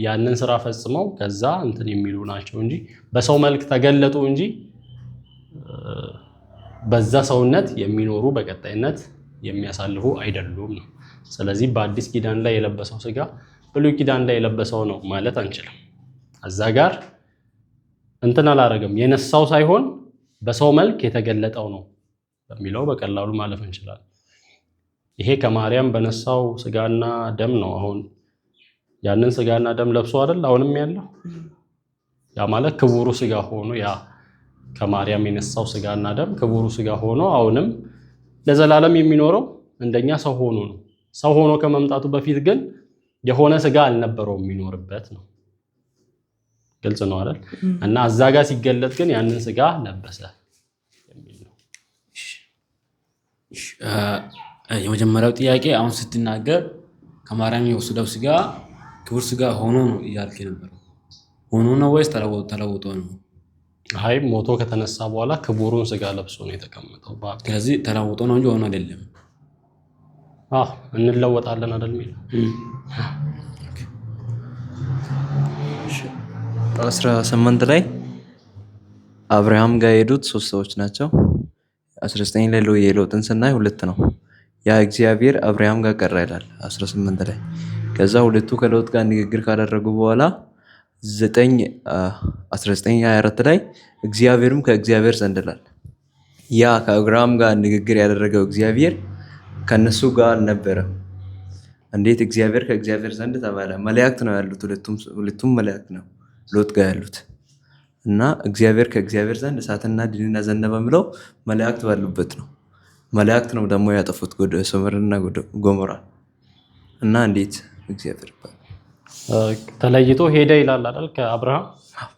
ያንን ስራ ፈጽመው ከዛ እንትን የሚሉ ናቸው እንጂ በሰው መልክ ተገለጡ እንጂ በዛ ሰውነት የሚኖሩ በቀጣይነት የሚያሳልፉ አይደሉም። ስለዚህ በአዲስ ኪዳን ላይ የለበሰው ስጋ ብሉይ ኪዳን ላይ የለበሰው ነው ማለት አንችልም። እዛ ጋር እንትን አላረገም፣ የነሳው ሳይሆን በሰው መልክ የተገለጠው ነው በሚለው በቀላሉ ማለፍ እንችላለን። ይሄ ከማርያም በነሳው ስጋና ደም ነው አሁን ያንን ስጋና ደም ለብሶ አይደል አሁንም ያለው። ያ ማለት ክቡሩ ስጋ ሆኖ ያ ከማርያም የነሳው ስጋና ደም ክቡሩ ስጋ ሆኖ አሁንም ለዘላለም የሚኖረው እንደኛ ሰው ሆኖ ነው። ሰው ሆኖ ከመምጣቱ በፊት ግን የሆነ ስጋ አልነበረውም የሚኖርበት ነው። ግልጽ ነው አይደል? እና እዛ ጋር ሲገለጥ ግን ያንን ስጋ ለበሰ የሚል ነው። የመጀመሪያው ጥያቄ አሁን ስትናገር ከማርያም የወሰደው ስጋ ክቡር ስጋ ሆኖ ነው እያልክ ነበር። ሆኖ ነው ወይስ ተለውጦ ነው? አይ ሞቶ ከተነሳ በኋላ ክቡሩን ስጋ ለብሶ ነው የተቀመጠው። ስለዚህ ተለውጦ ነው እንጂ ሆኖ አይደለም። እንለወጣለን አይደል የሚለው 18 ላይ አብርሃም ጋር የሄዱት 3 ሰዎች ናቸው። 19 ላይ የሎጥን ስናይ 2 ነው። ያ እግዚአብሔር አብርሃም ጋር ቀረ ይላል 18 ላይ። ከዛ ሁለቱ ከሎጥ ጋር ንግግር ካደረጉ በኋላ 19:24 ላይ እግዚአብሔርም ከእግዚአብሔር ዘንድ ይላል። ያ ከአብርሃም ጋር ንግግር ያደረገው እግዚአብሔር ከነሱ ጋር አልነበረም። እንዴት እግዚአብሔር ከእግዚአብሔር ዘንድ ተባለ? መላእክት ነው ያሉት፣ ሁለቱም መላእክት ነው ሎጥ ጋር ያሉት እና እግዚአብሔር ከእግዚአብሔር ዘንድ እሳትና ዲንን አዘነበ ብለው መላእክት ባሉበት ነው። መላእክት ነው ደግሞ ያጠፉት ሶዶምና ጎሞራ እና እንዴት እግዚአብሔር ተለይቶ ሄደ ይላል አይደል? ከአብርሃም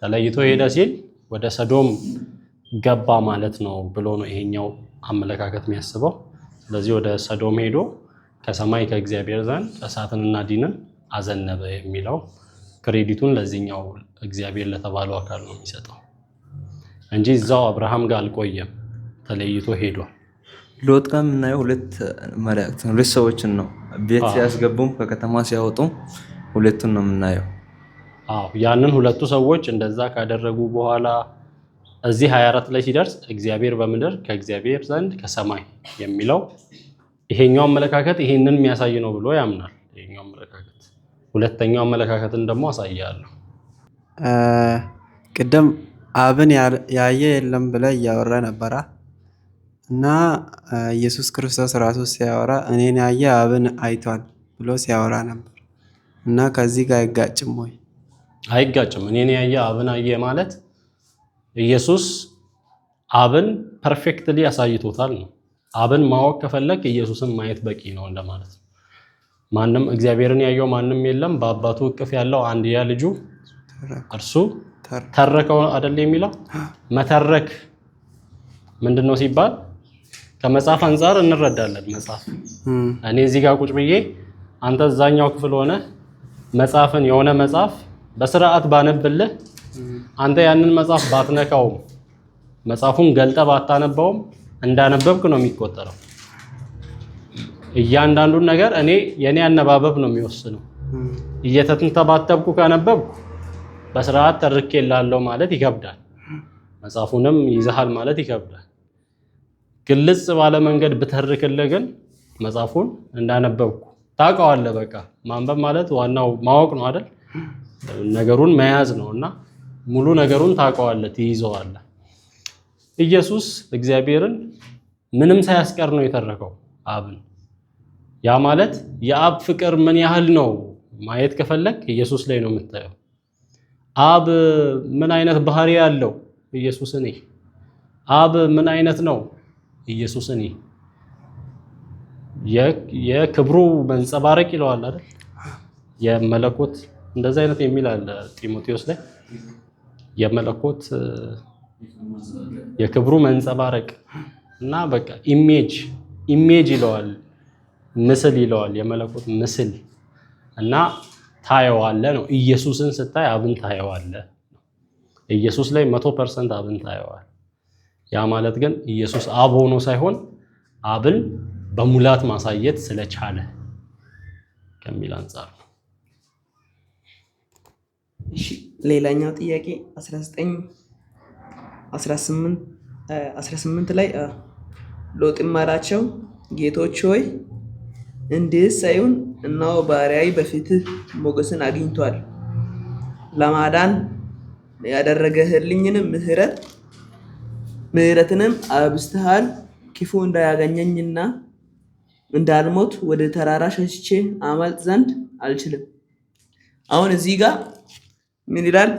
ተለይቶ ሄደ ሲል ወደ ሰዶም ገባ ማለት ነው ብሎ ነው ይሄኛው አመለካከት የሚያስበው። ስለዚህ ወደ ሰዶም ሄዶ ከሰማይ ከእግዚአብሔር ዘንድ እሳትንና ዲንን አዘነበ የሚለው ክሬዲቱን ለዚህኛው እግዚአብሔር ለተባለው አካል ነው የሚሰጠው እንጂ እዛው አብርሃም ጋር አልቆየም፣ ተለይቶ ሄዷል። ሎጥ ጋር የምናየው 2 መላእክት 2 ሰዎችን ነው። ቤት ሲያስገቡም ከከተማ ሲያወጡም 2ቱን ነው የምናየው። ያንን 2ቱ ሰዎች እንደዛ ካደረጉ በኋላ እዚህ 24 ላይ ሲደርስ እግዚአብሔር በምድር ከእግዚአብሔር ዘንድ ከሰማይ የሚለው ይሄኛው አመለካከት ይሄንን የሚያሳይ ነው ብሎ ያምናል። ይሄኛው አመለካከት ሁለተኛው አመለካከትን ደግሞ አሳያለሁ። ቅድም አብን ያየ የለም ብለህ እያወራ ነበራ እና ኢየሱስ ክርስቶስ ራሱ ሲያወራ እኔን ያየ አብን አይቷል ብሎ ሲያወራ ነበር እና ከዚህ ጋር አይጋጭም ወይ? አይጋጭም። እኔን ያየ አብን አየ ማለት ኢየሱስ አብን ፐርፌክትሊ አሳይቶታል ነው። አብን ማወቅ ከፈለክ ኢየሱስን ማየት በቂ ነው እንደማለት ነው። ማንም እግዚአብሔርን ያየው ማንም የለም፣ በአባቱ እቅፍ ያለው አንድያ ልጁ እርሱ ተረከው አይደል የሚለው። መተረክ ምንድነው ሲባል ከመጽሐፍ አንፃር እንረዳለን። መጽሐፍ እኔ እዚህ ጋር ቁጭ ብዬ አንተ እዛኛው ክፍል ሆነ መጽሐፍን የሆነ መጽሐፍ በስርዓት ባነብልህ አንተ ያንን መጽሐፍ ባትነካውም መጽሐፉን ገልጠ ባታነበውም እንዳነበብክ ነው የሚቆጠረው። እያንዳንዱን ነገር እኔ የኔ አነባበብ ነው የሚወስነው። እየተንተባተብኩ ካነበብኩ በስርዓት ተርኬላለሁ ማለት ይከብዳል። መጽሐፉንም ይዘሃል ማለት ይከብዳል። ግልጽ ባለ መንገድ ብተርክልህ ግን መጽሐፉን እንዳነበብኩ ታውቀዋለህ። በቃ ማንበብ ማለት ዋናው ማወቅ ነው አይደል? ነገሩን መያዝ ነውና ሙሉ ነገሩን ታውቀዋለህ፣ ትይዘዋለህ። ኢየሱስ እግዚአብሔርን ምንም ሳያስቀር ነው የተረከው አብን። ያ ማለት የአብ ፍቅር ምን ያህል ነው ማየት ከፈለክ ኢየሱስ ላይ ነው የምታየው። አብ ምን አይነት ባህሪ ያለው ኢየሱስ ነኝ። አብ ምን አይነት ነው ኢየሱስ ነኝ። የክብሩ መንጸባረቅ ይለዋል አይደል? የመለኮት እንደዛ አይነት የሚል አለ ጢሞቴዎስ ላይ የመለኮት የክብሩ መንጸባረቅ እና በቃ ኢሜጅ ይለዋል፣ ምስል ይለዋል፣ የመለኮት ምስል እና ታየዋለህ ነው። ኢየሱስን ስታይ አብን ታየዋለህ። ኢየሱስ ላይ 100% አብን ታየዋለህ። ያ ማለት ግን ኢየሱስ አብ ሆኖ ሳይሆን አብን በሙላት ማሳየት ስለቻለ ከሚል አንፃር ነው። እሺ ሌላኛው ጥያቄ 18 ላይ ሎጥም አላቸው ጌቶች ሆይ እንዲህ ሳይሆን እነሆ ባሪያዬ በፊትህ ሞገስን አግኝቷል፣ ለማዳን ያደረገልኝንም ምሕረትንም አብዝተሃል፣ ክፉ እንዳያገኘኝና እንዳልሞት ወደ ተራራ ሸሽቼ አመልጥ ዘንድ አልችልም። አሁን እዚህ ጋር ምን ይላል?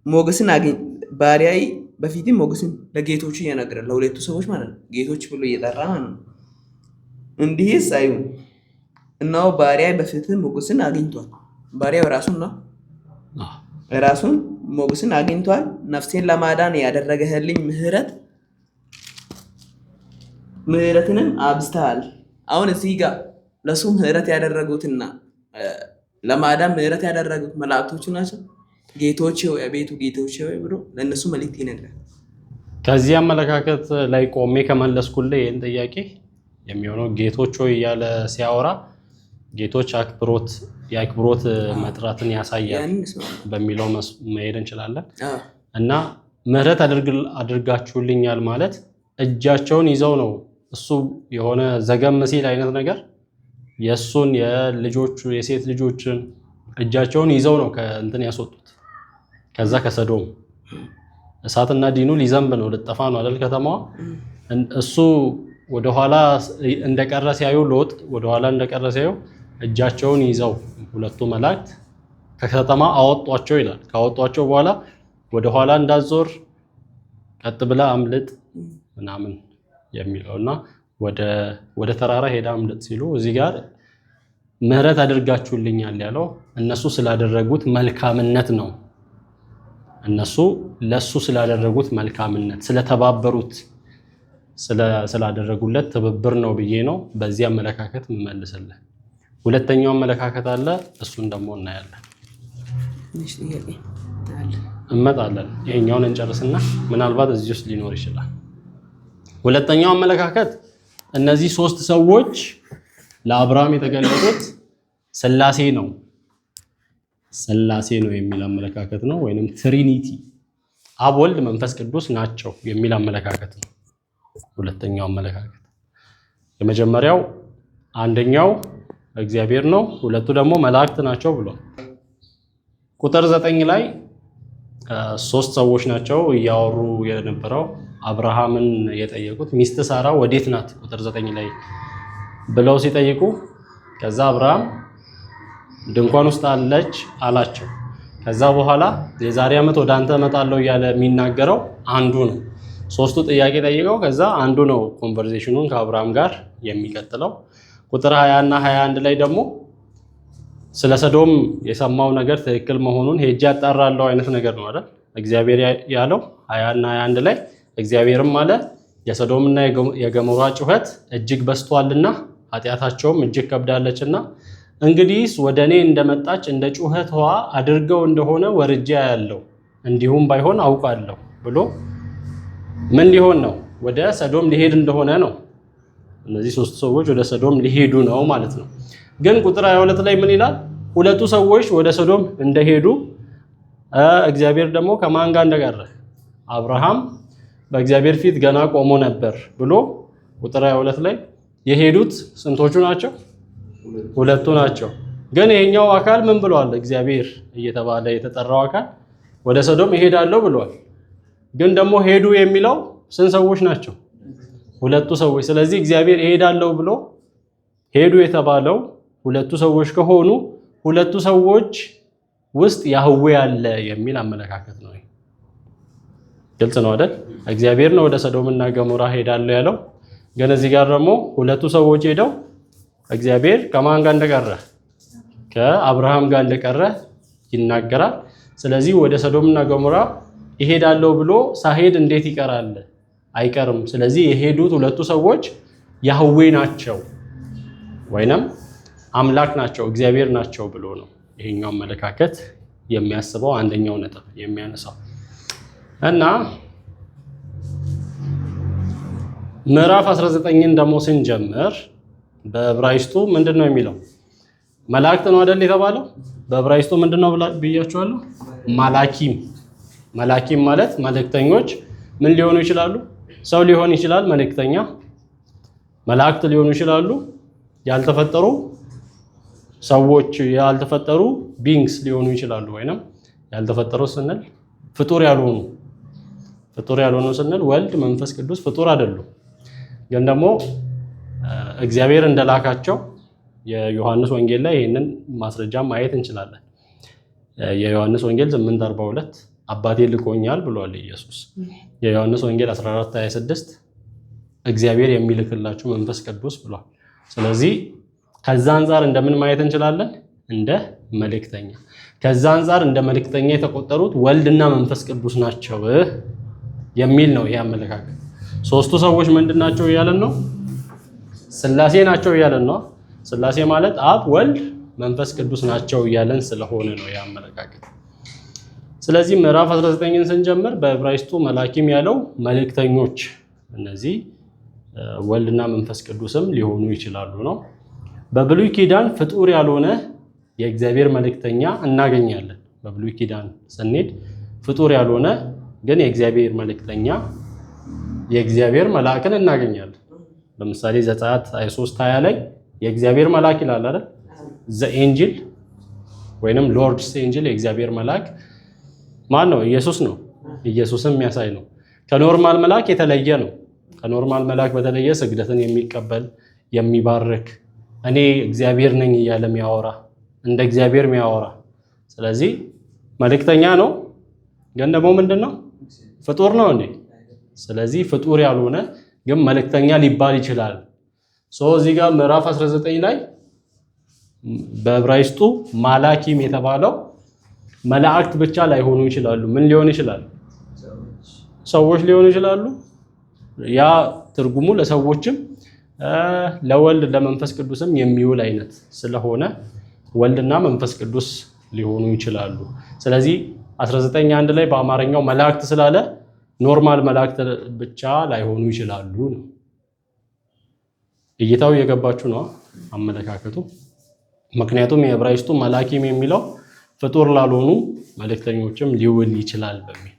ሞገስን አገኝ ባሪያዬ በፊትም ሞገስን ለጌቶቹ እየነገረ ለሁለቱ ሰዎች ማለት ነው። ጌቶች ብሎ እየጠራ ማለት ነው። እንዲህስ አይሁን እነሆ ባሪያዬ በፊትህ ሞገስን አግኝቷል። ባሪያው ራሱን ነው ራሱን ሞገስን አግኝቷል። ነፍሴን ለማዳን ያደረገህልኝ ምህረትንም አብዝተሃል። አሁን እዚህ ጋር ለሱ ምህረት ያደረጉትና ለማዳን ምህረት ያደረጉት መላእክቶቹ ናቸው። ጌቶች ሆይ አቤቱ ጌቶች ሆይ ብሎ ለእነሱ መልእክት ይነግራል። ከዚህ አመለካከት ላይ ቆሜ ከመለስኩልህ ይህን ጥያቄ የሚሆነው ጌቶች ሆይ እያለ ሲያወራ ጌቶች የአክብሮት መጥራትን ያሳያል በሚለው መሄድ እንችላለን። እና ምህረት አድርጋችሁልኛል ማለት እጃቸውን ይዘው ነው እሱ የሆነ ዘገም ሲል አይነት ነገር የእሱን የሴት ልጆችን እጃቸውን ይዘው ነው ከእንትን ያስወጡት። ከዛ ከሰዶም እሳትና ዲኑ ሊዘንብ ነው ልጠፋ ነው አይደል ከተማዋ። እሱ ወደኋላ እንደቀረ ሲያዩ ሎጥ ወደኋላ እንደቀረ ሲያዩ እጃቸውን ይዘው ሁለቱ መላእክት ከከተማ አወጧቸው ይላል። ካወጧቸው በኋላ ወደኋላ እንዳዞር ቀጥ ብላ አምልጥ ምናምን የሚለውና ወደ ተራራ ሄዳ አምልጥ ሲሉ እዚህ ጋር ምህረት አድርጋችሁልኛል ያለው እነሱ ስላደረጉት መልካምነት ነው። እነሱ ለሱ ስላደረጉት መልካምነት ስለተባበሩት ስላደረጉለት ትብብር ነው ብዬ ነው በዚህ አመለካከት የምመልስልህ። ሁለተኛው አመለካከት አለ፣ እሱን ደግሞ እናያለን እንመጣለን። ይሄኛውን እንጨርስና ምናልባት እዚህ ውስጥ ሊኖር ይችላል። ሁለተኛው አመለካከት እነዚህ ሶስት ሰዎች ለአብርሃም የተገለጡት ስላሴ ነው የሚል አመለካከት ነው። ወይንም ትሪኒቲ አብ ወልድ መንፈስ ቅዱስ ናቸው የሚል አመለካከት ነው ሁለተኛው አመለካከት። የመጀመሪያው አንደኛው እግዚአብሔር ነው፣ ሁለቱ ደግሞ መላእክት ናቸው ብሏል። ቁጥር 9 ላይ ሶስት ሰዎች ናቸው እያወሩ የነበረው አብርሃምን የጠየቁት ሚስት ሳራ ወዴት ናት ቁጥር 9 ላይ ብለው ሲጠይቁ ከዛ አብርሃም ድንኳን ውስጥ አለች አላቸው። ከዛ በኋላ የዛሬ ዓመት ወደ አንተ እመጣለሁ እያለ የሚናገረው አንዱ ነው። ሶስቱ ጥያቄ ጠይቀው ከዛ አንዱ ነው ኮንቨርሴሽኑን ከአብርሃም ጋር የሚቀጥለው። ቁጥር 20 እና 21 ላይ ደግሞ ስለ ሰዶም የሰማው ነገር ትክክል መሆኑን ሄጄ አጣራለሁ አይነት ነገር ነው አይደል እግዚአብሔር ያለው። 20 እና 21 ላይ እግዚአብሔርም አለ የሰዶምና የገሞራ ጩኸት እጅግ በዝቷልና ኃጢአታቸውም እጅግ ከብዳለችና እንግዲህስ ወደ እኔ እንደመጣች እንደ ጩኸቷ አድርገው እንደሆነ ወርጃ ያለው እንዲሁም ባይሆን አውቃለሁ ብሎ ምን ሊሆን ነው? ወደ ሰዶም ሊሄድ እንደሆነ ነው። እነዚህ ሶስት ሰዎች ወደ ሰዶም ሊሄዱ ነው ማለት ነው። ግን ቁጥር 22 ላይ ምን ይላል? ሁለቱ ሰዎች ወደ ሰዶም እንደሄዱ እግዚአብሔር ደግሞ ከማን ጋር እንደቀረ አብርሃም በእግዚአብሔር ፊት ገና ቆሞ ነበር ብሎ ቁጥር 22 ላይ የሄዱት ስንቶቹ ናቸው? ሁለቱ ናቸው። ግን ይሄኛው አካል ምን ብሏል? እግዚአብሔር እየተባለ የተጠራው አካል ወደ ሰዶም ይሄዳለሁ ብሏል። ግን ደግሞ ሄዱ የሚለው ስንት ሰዎች ናቸው? ሁለቱ ሰዎች። ስለዚህ እግዚአብሔር ይሄዳለሁ ብሎ ሄዱ የተባለው ሁለቱ ሰዎች ከሆኑ ሁለቱ ሰዎች ውስጥ ያህዌ አለ የሚል አመለካከት ነው። ግልጽ ነው አይደል? እግዚአብሔር ነው ወደ ሰዶምና ገሞራ ሄዳለሁ ያለው። ግን እዚህ ጋር ደግሞ ሁለቱ ሰዎች ሄደው እግዚአብሔር ከማን ጋር እንደቀረ ከአብርሃም ጋር እንደቀረ ይናገራል። ስለዚህ ወደ ሰዶምና ገሞራ ይሄዳለሁ ብሎ ሳይሄድ እንዴት ይቀራል? አይቀርም። ስለዚህ የሄዱት ሁለቱ ሰዎች ያህዌ ናቸው ወይንም አምላክ ናቸው እግዚአብሔር ናቸው ብሎ ነው ይሄኛው አመለካከት የሚያስበው አንደኛው ነጥብ የሚያነሳው። እና ምዕራፍ 19ን ደግሞ ስንጀምር በዕብራይስጡ ምንድነው የሚለው? መላእክት ነው አይደል የተባለው? በዕብራይስጡ ምንድነው ብያችኋለሁ? ማላኪም። ማላኪም ማለት መልእክተኞች ምን ሊሆኑ ይችላሉ? ሰው ሊሆን ይችላል መልእክተኛ፣ መላእክት ሊሆኑ ይችላሉ፣ ያልተፈጠሩ ሰዎች፣ ያልተፈጠሩ ቢንግስ ሊሆኑ ይችላሉ። ወይንም ያልተፈጠሩ ስንል ፍጡር ያልሆኑ ስንል ወልድ መንፈስ ቅዱስ ፍጡር አይደሉም። ግን ደግሞ እግዚአብሔር እንደላካቸው የዮሐንስ ወንጌል ላይ ይህንን ማስረጃ ማየት እንችላለን። የዮሐንስ ወንጌል 8:42 አባቴ ልኮኛል ብሏል ኢየሱስ። የዮሐንስ ወንጌል 14:26 እግዚአብሔር የሚልክላችሁ መንፈስ ቅዱስ ብሏል። ስለዚህ ከዛ አንፃር እንደምን ማየት እንችላለን? እንደ መልእክተኛ። ከዛ አንፃር እንደ መልእክተኛ የተቆጠሩት ወልድና መንፈስ ቅዱስ ናቸው የሚል ነው ይሄ አመለካከት። ሶስቱ ሰዎች ምንድናቸው እያለን ነው? ሥላሴ ናቸው እያለን ነው። ሥላሴ ማለት አብ፣ ወልድ፣ መንፈስ ቅዱስ ናቸው እያለን ስለሆነ ነው ይሄ አመለካከት። ስለዚህ ምዕራፍ 19ን ስንጀምር በዕብራይስጡ መላኪም ያለው መልእክተኞች፣ እነዚህ ወልድና መንፈስ ቅዱስም ሊሆኑ ይችላሉ ነው። በብሉይ ኪዳን ፍጡር ያልሆነ የእግዚአብሔር መልእክተኛ እናገኛለን። በብሉይ ኪዳን ስንሄድ ፍጡር ያልሆነ ግን የእግዚአብሔር መልእክተኛ የእግዚአብሔር መልአክን እናገኛለን። ለምሳሌ ዘጸአት 23:20 ላይ የእግዚአብሔር መልአክ ይላል አይደል? ዘ ኤንጅል ወይንም ሎርድስ ኤንጅል የእግዚአብሔር መልአክ ማን ነው? ኢየሱስ ነው። ኢየሱስም የሚያሳይ ነው። ከኖርማል መልአክ የተለየ ነው። ከኖርማል መልአክ በተለየ ስግደትን የሚቀበል የሚባርክ፣ እኔ እግዚአብሔር ነኝ እያለ የሚያወራ፣ እንደ እግዚአብሔር የሚያወራ። ስለዚህ መልእክተኛ ነው፣ ግን ደግሞ ምንድነው? ፍጡር ነው እንዴ? ስለዚህ ፍጡር ያልሆነ ግን መልእክተኛ ሊባል ይችላል። እዚህ ጋር ምዕራፍ 19 ላይ በዕብራይስጡ ማላኪም የተባለው መላእክት ብቻ ላይሆኑ ይችላሉ። ምን ሊሆን ይችላል? ሰዎች ሊሆኑ ይችላሉ። ያ ትርጉሙ ለሰዎችም ለወልድ ለመንፈስ ቅዱስም የሚውል አይነት ስለሆነ ወልድና መንፈስ ቅዱስ ሊሆኑ ይችላሉ። ስለዚህ 19:1 ላይ በአማርኛው መላእክት ስላለ ኖርማል መላእክት ብቻ ላይሆኑ ይችላሉ ነው። እይታው እየገባችሁ ነው አመለካከቱ። ምክንያቱም የዕብራይስጡ መላኪም የሚለው ፍጡር ላልሆኑ መልእክተኞችም ሊውል ይችላል በሚል።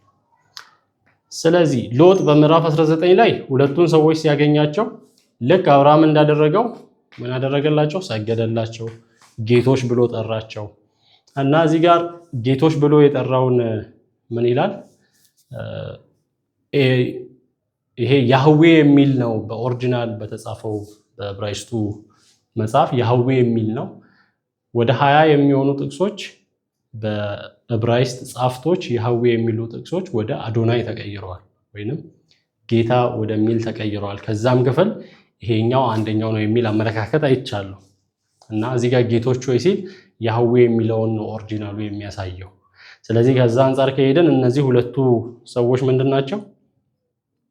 ስለዚህ ሎጥ በምዕራፍ 19 ላይ ሁለቱን ሰዎች ሲያገኛቸው ልክ አብርሃም እንዳደረገው ምን አደረገላቸው? ሰገደላቸው፣ ጌቶች ብሎ ጠራቸው። እና እዚህ ጋር ጌቶች ብሎ የጠራውን ምን ይላል? ይሄ ያህዌ የሚል ነው። በኦሪጂናል በተጻፈው በዕብራይስጡ መጽሐፍ ያህዌ የሚል ነው። ወደ 20 የሚሆኑ ጥቅሶች በዕብራይስጥ ጻፍቶች ያህዌ የሚሉ ጥቅሶች ወደ አዶናይ ተቀይረዋል፣ ወይንም ጌታ ወደሚል ተቀይረዋል። ከዛም ክፍል ይሄኛው አንደኛው ነው የሚል አመለካከት አይቻለሁ። እና እዚህ ጋር ጌቶች ሆይ ሲል ያህዌ የሚለውን ነው ኦሪጂናሉ የሚያሳየው። ስለዚህ ከዛ አንፃር ከሄደን እነዚህ ሁለቱ ሰዎች ምንድናቸው?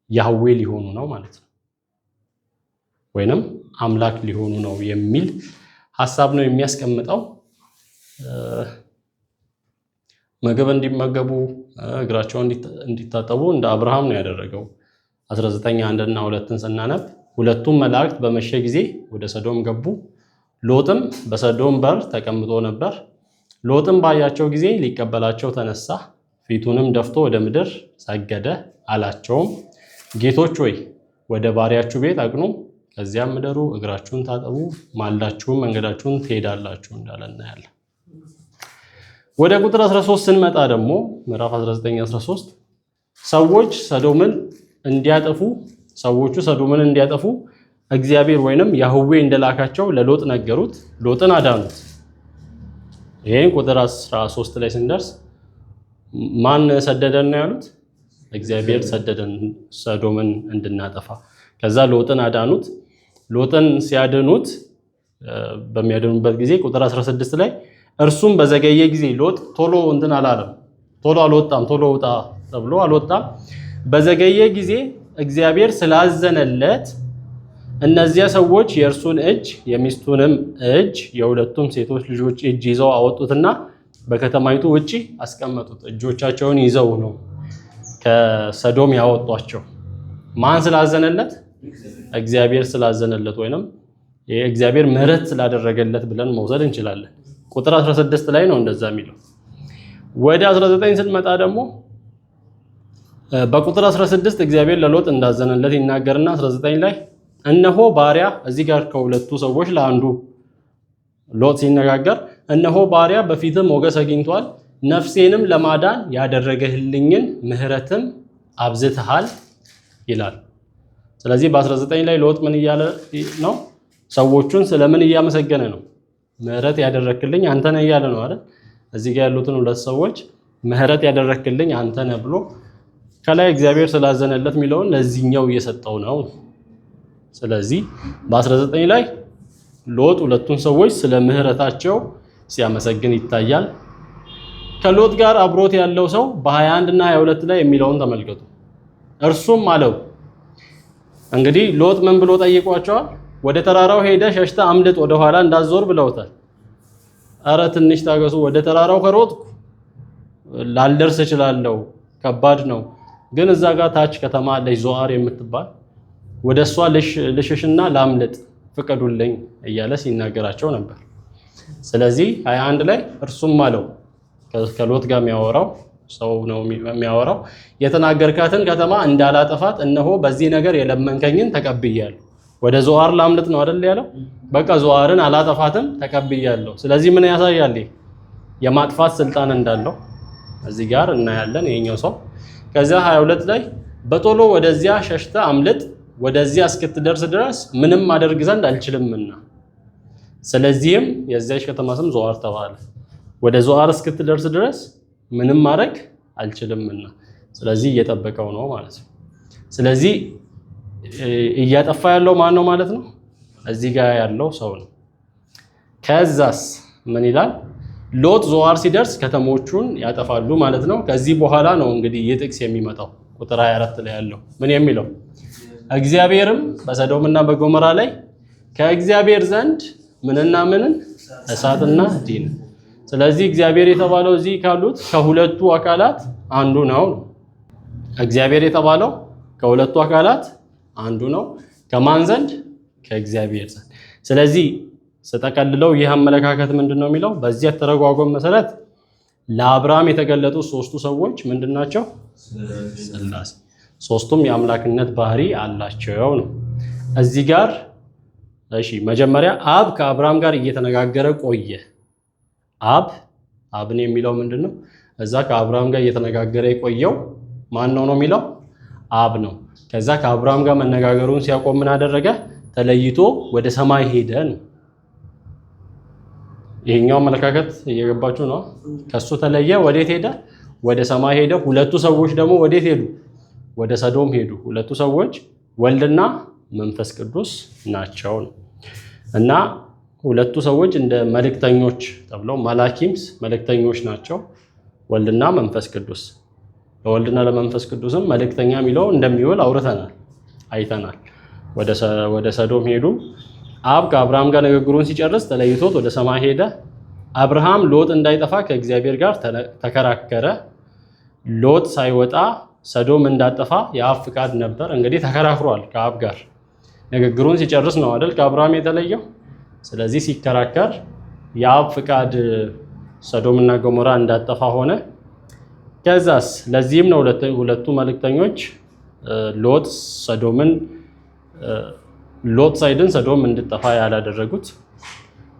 ያህዌ ሊሆኑ ነው ማለት ነው፣ ወይንም አምላክ ሊሆኑ ነው የሚል ሐሳብ ነው የሚያስቀምጠው። ምግብ እንዲመገቡ እግራቸውን እንዲታጠቡ እንደ አብርሃም ነው ያደረገው። 19:1 እና 2ን ስናነብ ሁለቱም መላእክት በመሸ ጊዜ ወደ ሰዶም ገቡ፣ ሎጥም በሰዶም በር ተቀምጦ ነበር። ሎጥም ባያቸው ጊዜ ሊቀበላቸው ተነሳ፣ ፊቱንም ደፍቶ ወደ ምድር ሰገደ። አላቸውም ጌቶች ሆይ ወደ ባሪያችሁ ቤት አቅኑ፣ ከዚያም ምደሩ፣ እግራችሁን ታጠቡ፣ ማልዳችሁም መንገዳችሁን ትሄዳላችሁ እንዳለ እናያለን። ወደ ቁጥር 13 ስንመጣ ደግሞ ምዕራፍ 19:13 ሰዎቹ ሰዶምን እንዲያጠፉ እግዚአብሔር ወይንም ያህዌ እንደላካቸው ለሎጥ ነገሩት፣ ሎጥን አዳኑት። ይሄን ቁጥር 13 ላይ ስንደርስ ማን ሰደደን ነው ያሉት? እግዚአብሔር ሰደደን ሰዶምን እንድናጠፋ። ከዛ ሎጥን አዳኑት። ሎጥን ሲያድኑት በሚያድኑበት ጊዜ ቁጥር 16 ላይ እርሱም በዘገየ ጊዜ ሎጥ ቶሎ እንትን አላለም፣ ቶሎ አልወጣም፣ ቶሎ ውጣ ተብሎ አልወጣም። በዘገየ ጊዜ እግዚአብሔር ስላዘነለት እነዚያ ሰዎች የእርሱን እጅ የሚስቱንም እጅ የሁለቱም ሴቶች ልጆች እጅ ይዘው አወጡትና በከተማይቱ ውጪ አስቀመጡት። እጆቻቸውን ይዘው ነው ከሰዶም ያወጧቸው። ማን ስላዘነለት? እግዚአብሔር ስላዘነለት ወይንም የእግዚአብሔር ምሕረት ስላደረገለት ብለን መውሰድ እንችላለን። ቁጥር 16 ላይ ነው እንደዛ የሚለው። ወደ 19 ስንመጣ ደግሞ በቁጥር 16 እግዚአብሔር ለሎጥ እንዳዘነለት ይናገርና 19 ላይ እነሆ ባሪያ፣ እዚህ ጋር ከሁለቱ ሰዎች ለአንዱ ሎጥ ሲነጋገር እነሆ ባሪያ በፊትህ ሞገስ አግኝቷል፣ ነፍሴንም ለማዳን ያደረገልኝን ምሕረትም አብዝተሃል ይላል። ስለዚህ በ19 ላይ ሎጥ ምን እያለ ነው? ሰዎቹን ስለምን እያመሰገነ ነው? ምሕረት ያደረክልኝ አንተ ነህ እያለ ነው አይደል? እዚህ ጋር ያሉትን ሁለት ሰዎች ምህረት ያደረክልኝ አንተ ነህ ብሎ ከላይ እግዚአብሔር ስላዘነለት የሚለውን ለዚህኛው እየሰጠው ነው። ስለዚህ በ19 ላይ ሎጥ ሁለቱን ሰዎች ስለ ምህረታቸው ሲያመሰግን ይታያል። ከሎጥ ጋር አብሮት ያለው ሰው በ21 እና 22 ላይ የሚለውን ተመልከቱ። እርሱም አለው እንግዲህ ሎጥ ምን ብሎ ጠይቋቸዋል? ወደ ተራራው ሄደ ሸሽተ አምልጥ ወደ ኋላ እንዳትዞር ብለውታል። አረ ትንሽ ታገሱ፣ ወደ ተራራው ከሮጥኩ ላልደርስ እችላለሁ፣ ከባድ ነው። ግን እዛ ጋር ታች ከተማ አለች ዞአር የምትባል ወደሷ ልሽሽና ላምልጥ ፍቀዱልኝ እያለ ሲናገራቸው ነበር። ስለዚህ 21 ላይ እርሱም አለው ከሎጥ ጋር የሚያወራው ሰው ነው የሚያወራው የተናገርካትን ከተማ እንዳላጠፋት እነሆ በዚህ ነገር የለመንከኝን ተቀብያለሁ። ወደ ዞአር ላምልጥ ነው አይደል ያለው? በቃ ዞአርን አላጠፋትም ተቀብያለሁ። ስለዚህ ምን ያሳያል? የማጥፋት ስልጣን እንዳለው እዚህ ጋር እናያለን ይሄኛው ሰው። ከዛ 22 ላይ በቶሎ ወደዚያ ሸሽተ አምልጥ ወደዚያ እስክትደርስ ድረስ ምንም ማድረግ ዘንድ አልችልምና፣ ስለዚህም የዚያች ከተማ ስም ዞአር ተባለ። ወደ ዞአር እስክትደርስ ድረስ ምንም ማድረግ አልችልምና፣ ስለዚህ እየጠበቀው ነው ማለት ነው። ስለዚህ እያጠፋ ያለው ማን ነው ማለት ነው? እዚህ ጋር ያለው ሰው ነው። ከዛስ ምን ይላል? ሎጥ ዞአር ሲደርስ ከተሞቹን ያጠፋሉ ማለት ነው። ከዚህ በኋላ ነው እንግዲህ ይህ ጥቅስ የሚመጣው ቁጥር 24 ላይ ያለው ምን የሚለው? እግዚአብሔርም በሰዶምና በጎሞራ ላይ ከእግዚአብሔር ዘንድ ምንና ምንን እሳትና ዲን። ስለዚህ እግዚአብሔር የተባለው እዚህ ካሉት ከሁለቱ አካላት አንዱ ነው። እግዚአብሔር የተባለው ከሁለቱ አካላት አንዱ ነው። ከማን ዘንድ? ከእግዚአብሔር ዘንድ። ስለዚህ ስጠቀልለው ይህ አመለካከት ምንድነው የሚለው? በዚህ አተረጓጎም መሰረት ለአብርሃም የተገለጡ ሶስቱ ሰዎች ምንድናቸው? ሥላሴ። ሶስቱም የአምላክነት ባህሪ አላቸው ነው። እዚህ ጋር እሺ መጀመሪያ አብ ከአብርሃም ጋር እየተነጋገረ ቆየ። አብን የሚለው ምንድነው? እዛ ከአብርሃም ጋር እየተነጋገረ የቆየው ማን ነው የሚለው? አብ ነው። ከዛ ከአብርሃም ጋር መነጋገሩን ሲያቆም ምን አደረገ? ተለይቶ ወደ ሰማይ ሄደ ነው። ይሄኛው አመለካከት እየገባችሁ ነው? ከሱ ተለየ፣ ወዴት ሄደ? ወደ ሰማይ ሄደ። ሁለቱ ሰዎች ደግሞ ወዴት ሄዱ? ወደ ሰዶም ሄዱ። ሁለቱ ሰዎች ወልድና መንፈስ ቅዱስ ናቸው ነው። እና ሁለቱ ሰዎች እንደ መልእክተኞች ተብለው መላኪምስ መልእክተኞች ናቸው፣ ወልድና መንፈስ ቅዱስ። ለወልድና ለመንፈስ ቅዱስም መልእክተኛ የሚለው እንደሚውል አይተናል። ወደ ሰዶም ሄዱ። አብ ከአብርሃም ጋር ንግግሩን ሲጨርስ ተለይቶት ወደ ሰማይ ሄደ። አብርሃም ሎጥ እንዳይጠፋ ከእግዚአብሔር ጋር ተከራከረ። ሎጥ ሳይወጣ ሰዶም እንዳጠፋ የአብ ፍቃድ ነበር። እንግዲህ ተከራክሯል ከአብ ጋር። ንግግሩን ሲጨርስ ነው አይደል ከአብርሃም የተለየው። ስለዚህ ሲከራከር የአብ ፍቃድ ሰዶምና ገሞራ እንዳጠፋ ሆነ። ከዛስ ለዚህም ነው ሁለቱ መልእክተኞች ሎጥ ሳይድን ሰዶም እንድጠፋ ያላደረጉት።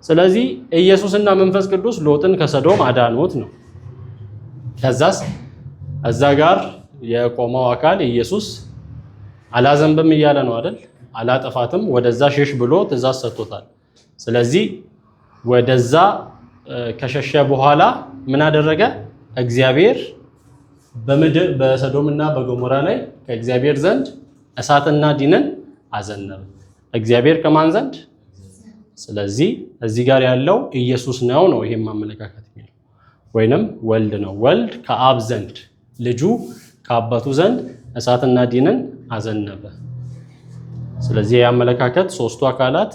ስለዚህ ኢየሱስና መንፈስ ቅዱስ ሎጥን ከሰዶም አዳኑት ነው። ከዛስ እዛ ጋር የቆመው አካል ኢየሱስ አላዘንብም እያለ ነው አይደል? አላጠፋትም፣ ወደዛ ሸሽ ብሎ ትእዛዝ ሰጥቶታል። ስለዚህ ወደዛ ከሸሸ በኋላ ምን አደረገ? እግዚአብሔር በሰዶምና በገሞራ ላይ ከእግዚአብሔር ዘንድ እሳትና ዲንን አዘነበ። እግዚአብሔር ከማን ዘንድ? ስለዚህ እዚህ ጋር ያለው ኢየሱስ ነው። ይሄም አመለካከት የሚለው ወይንም ወልድ ነው። ወልድ ከአብ ዘንድ፣ ልጁ ከአባቱ ዘንድ እሳትና ዲንን አዘነበ። ስለዚህ የአመለካከት ሶስቱ አካላት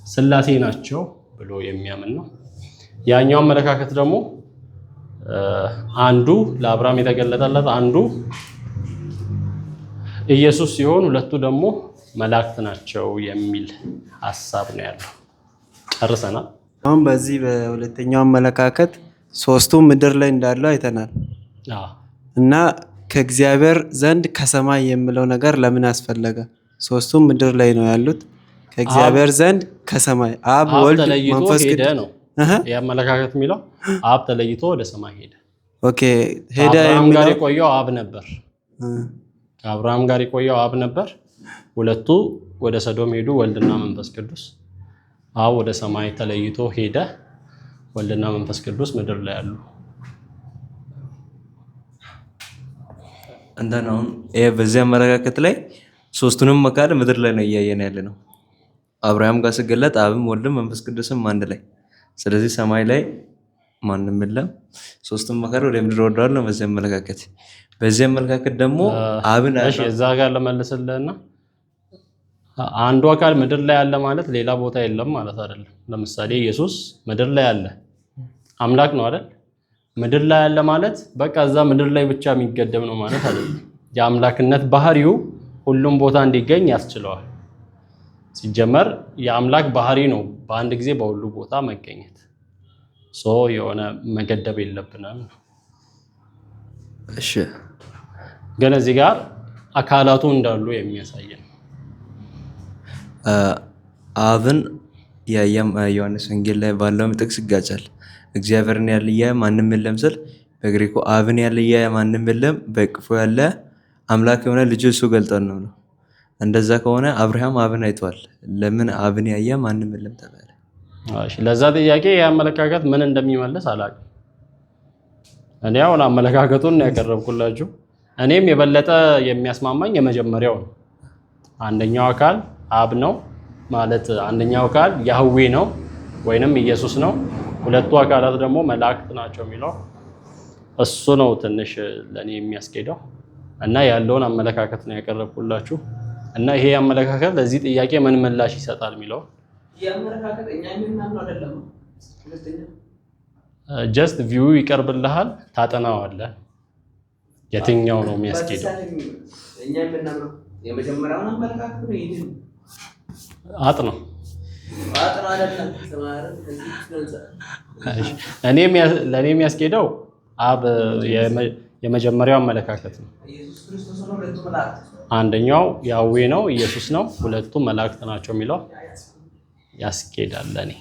ሥላሴ ናቸው ብሎ የሚያምን ነው። ያኛው አመለካከት ደግሞ አንዱ ለአብርሃም የተገለጠለት አንዱ ኢየሱስ ሲሆን ሁለቱ ደግሞ መላእክት ናቸው የሚል ሐሳብ ነው ያለው። ጨርሰናል። አሁን በዚህ በሁለተኛው አመለካከት ሶስቱ ምድር ላይ እንዳሉ አይተናል እና ከእግዚአብሔር ዘንድ ከሰማይ የሚለው ነገር ለምን አስፈለገ? ሶስቱም ምድር ላይ ነው ያሉት። ከእግዚአብሔር ዘንድ ከሰማይ አብ፣ ወልድ፣ መንፈስ ቅዱስ ነው የአመለካከት የሚለው። አብ ተለይቶ ወደ ሰማይ ሄደ። ኦኬ ሄደ። ከአብርሃም ጋር የቆየው አብ ነበር። ከአብርሃም ጋር የቆየው አብ ነበር። ሁለቱ ወደ ሰዶም ሄዱ፣ ወልድና መንፈስ ቅዱስ። አብ ወደ ሰማይ ተለይቶ ሄደ። ወልድና መንፈስ ቅዱስ ምድር ላይ ያሉ እንትን አሁን በዚህ አመለካከት ላይ ሶስቱንም መካድ ምድር ላይ ነው እያየን ያለ ነው። አብርሃም ጋር ስገለጥ አብም ወልድም መንፈስ ቅዱስም አንድ ላይ። ስለዚህ ሰማይ ላይ ማንም የለም። ሶስቱም መካድ ወደ ምድር ወርደዋል ነው በዚህ አመለካከት። በዚህ አመለካከት ደግሞ አብን እዛ ጋር ለመልስልህና አንዱ አካል ምድር ላይ አለ ማለት ሌላ ቦታ የለም ማለት አይደለም። ለምሳሌ ኢየሱስ ምድር ላይ አለ፣ አምላክ ነው አይደል? ምድር ላይ አለ ማለት በቃ እዛ ምድር ላይ ብቻ የሚገደብ ነው ማለት አይደለም። የአምላክነት ባህሪው ሁሉም ቦታ እንዲገኝ ያስችለዋል። ሲጀመር የአምላክ ባህሪ ነው በአንድ ጊዜ በሁሉ ቦታ መገኘት። የሆነ መገደብ የለብንም። እሺ፣ ግን እዚህ ጋር አካላቱ እንዳሉ የሚያሳይ ነው። አብን ያየም ዮሐንስ ወንጌል ላይ ባለው ጥቅስ ይጋጫል። እግዚአብሔርን ያለየ ማንም የለም ስል በግሪኩ አብን ያለየ ማንም የለም በቅፎ ያለ አምላክ የሆነ ልጁ እሱ ገልጠን ነው። እንደዛ ከሆነ አብርሃም አብን አይቷል። ለምን አብን ያየ ማንም የለም ተባለ? እሺ፣ ለዛ ጥያቄ የአመለካከት ምን እንደሚመልስ አላውቅም። እኔ አሁን አመለካከቱን ያቀረብኩላችሁ። እኔም የበለጠ የሚያስማማኝ የመጀመሪያው ነው። አንደኛው አካል አብ ነው ማለት አንደኛው አካል ያህዌ ነው ወይንም ኢየሱስ ነው። ሁለቱ አካላት ደግሞ መላእክት ናቸው የሚለው እሱ ነው ትንሽ ለኔ የሚያስኬደው እና ያለውን አመለካከት ነው ያቀረብኩላችሁ። እና ይሄ አመለካከት ለዚህ ጥያቄ ምን ምላሽ ይሰጣል የሚለው የአመለካከት እኛ የምናምነው አይደለም። ሁለተኛ ጀስት ቪው ይቀርብልሃል፣ ታጠናዋለህ። የትኛው ነው የሚያስኬደው? እኛ የምናምነው የመጀመሪያውን አመለካከት ነው። ይሄ አጥነው አይደለም ተማረ። ለእኔ የሚያስኬደው አብ የመጀመሪያው አመለካከት ነው። ኢየሱስ ክርስቶስ ነው። ሁለቱ መላእክት አንደኛው ያህዌ ነው ኢየሱስ ነው። ሁለቱ መላእክት ናቸው የሚለው ያስኬዳል ለኔ።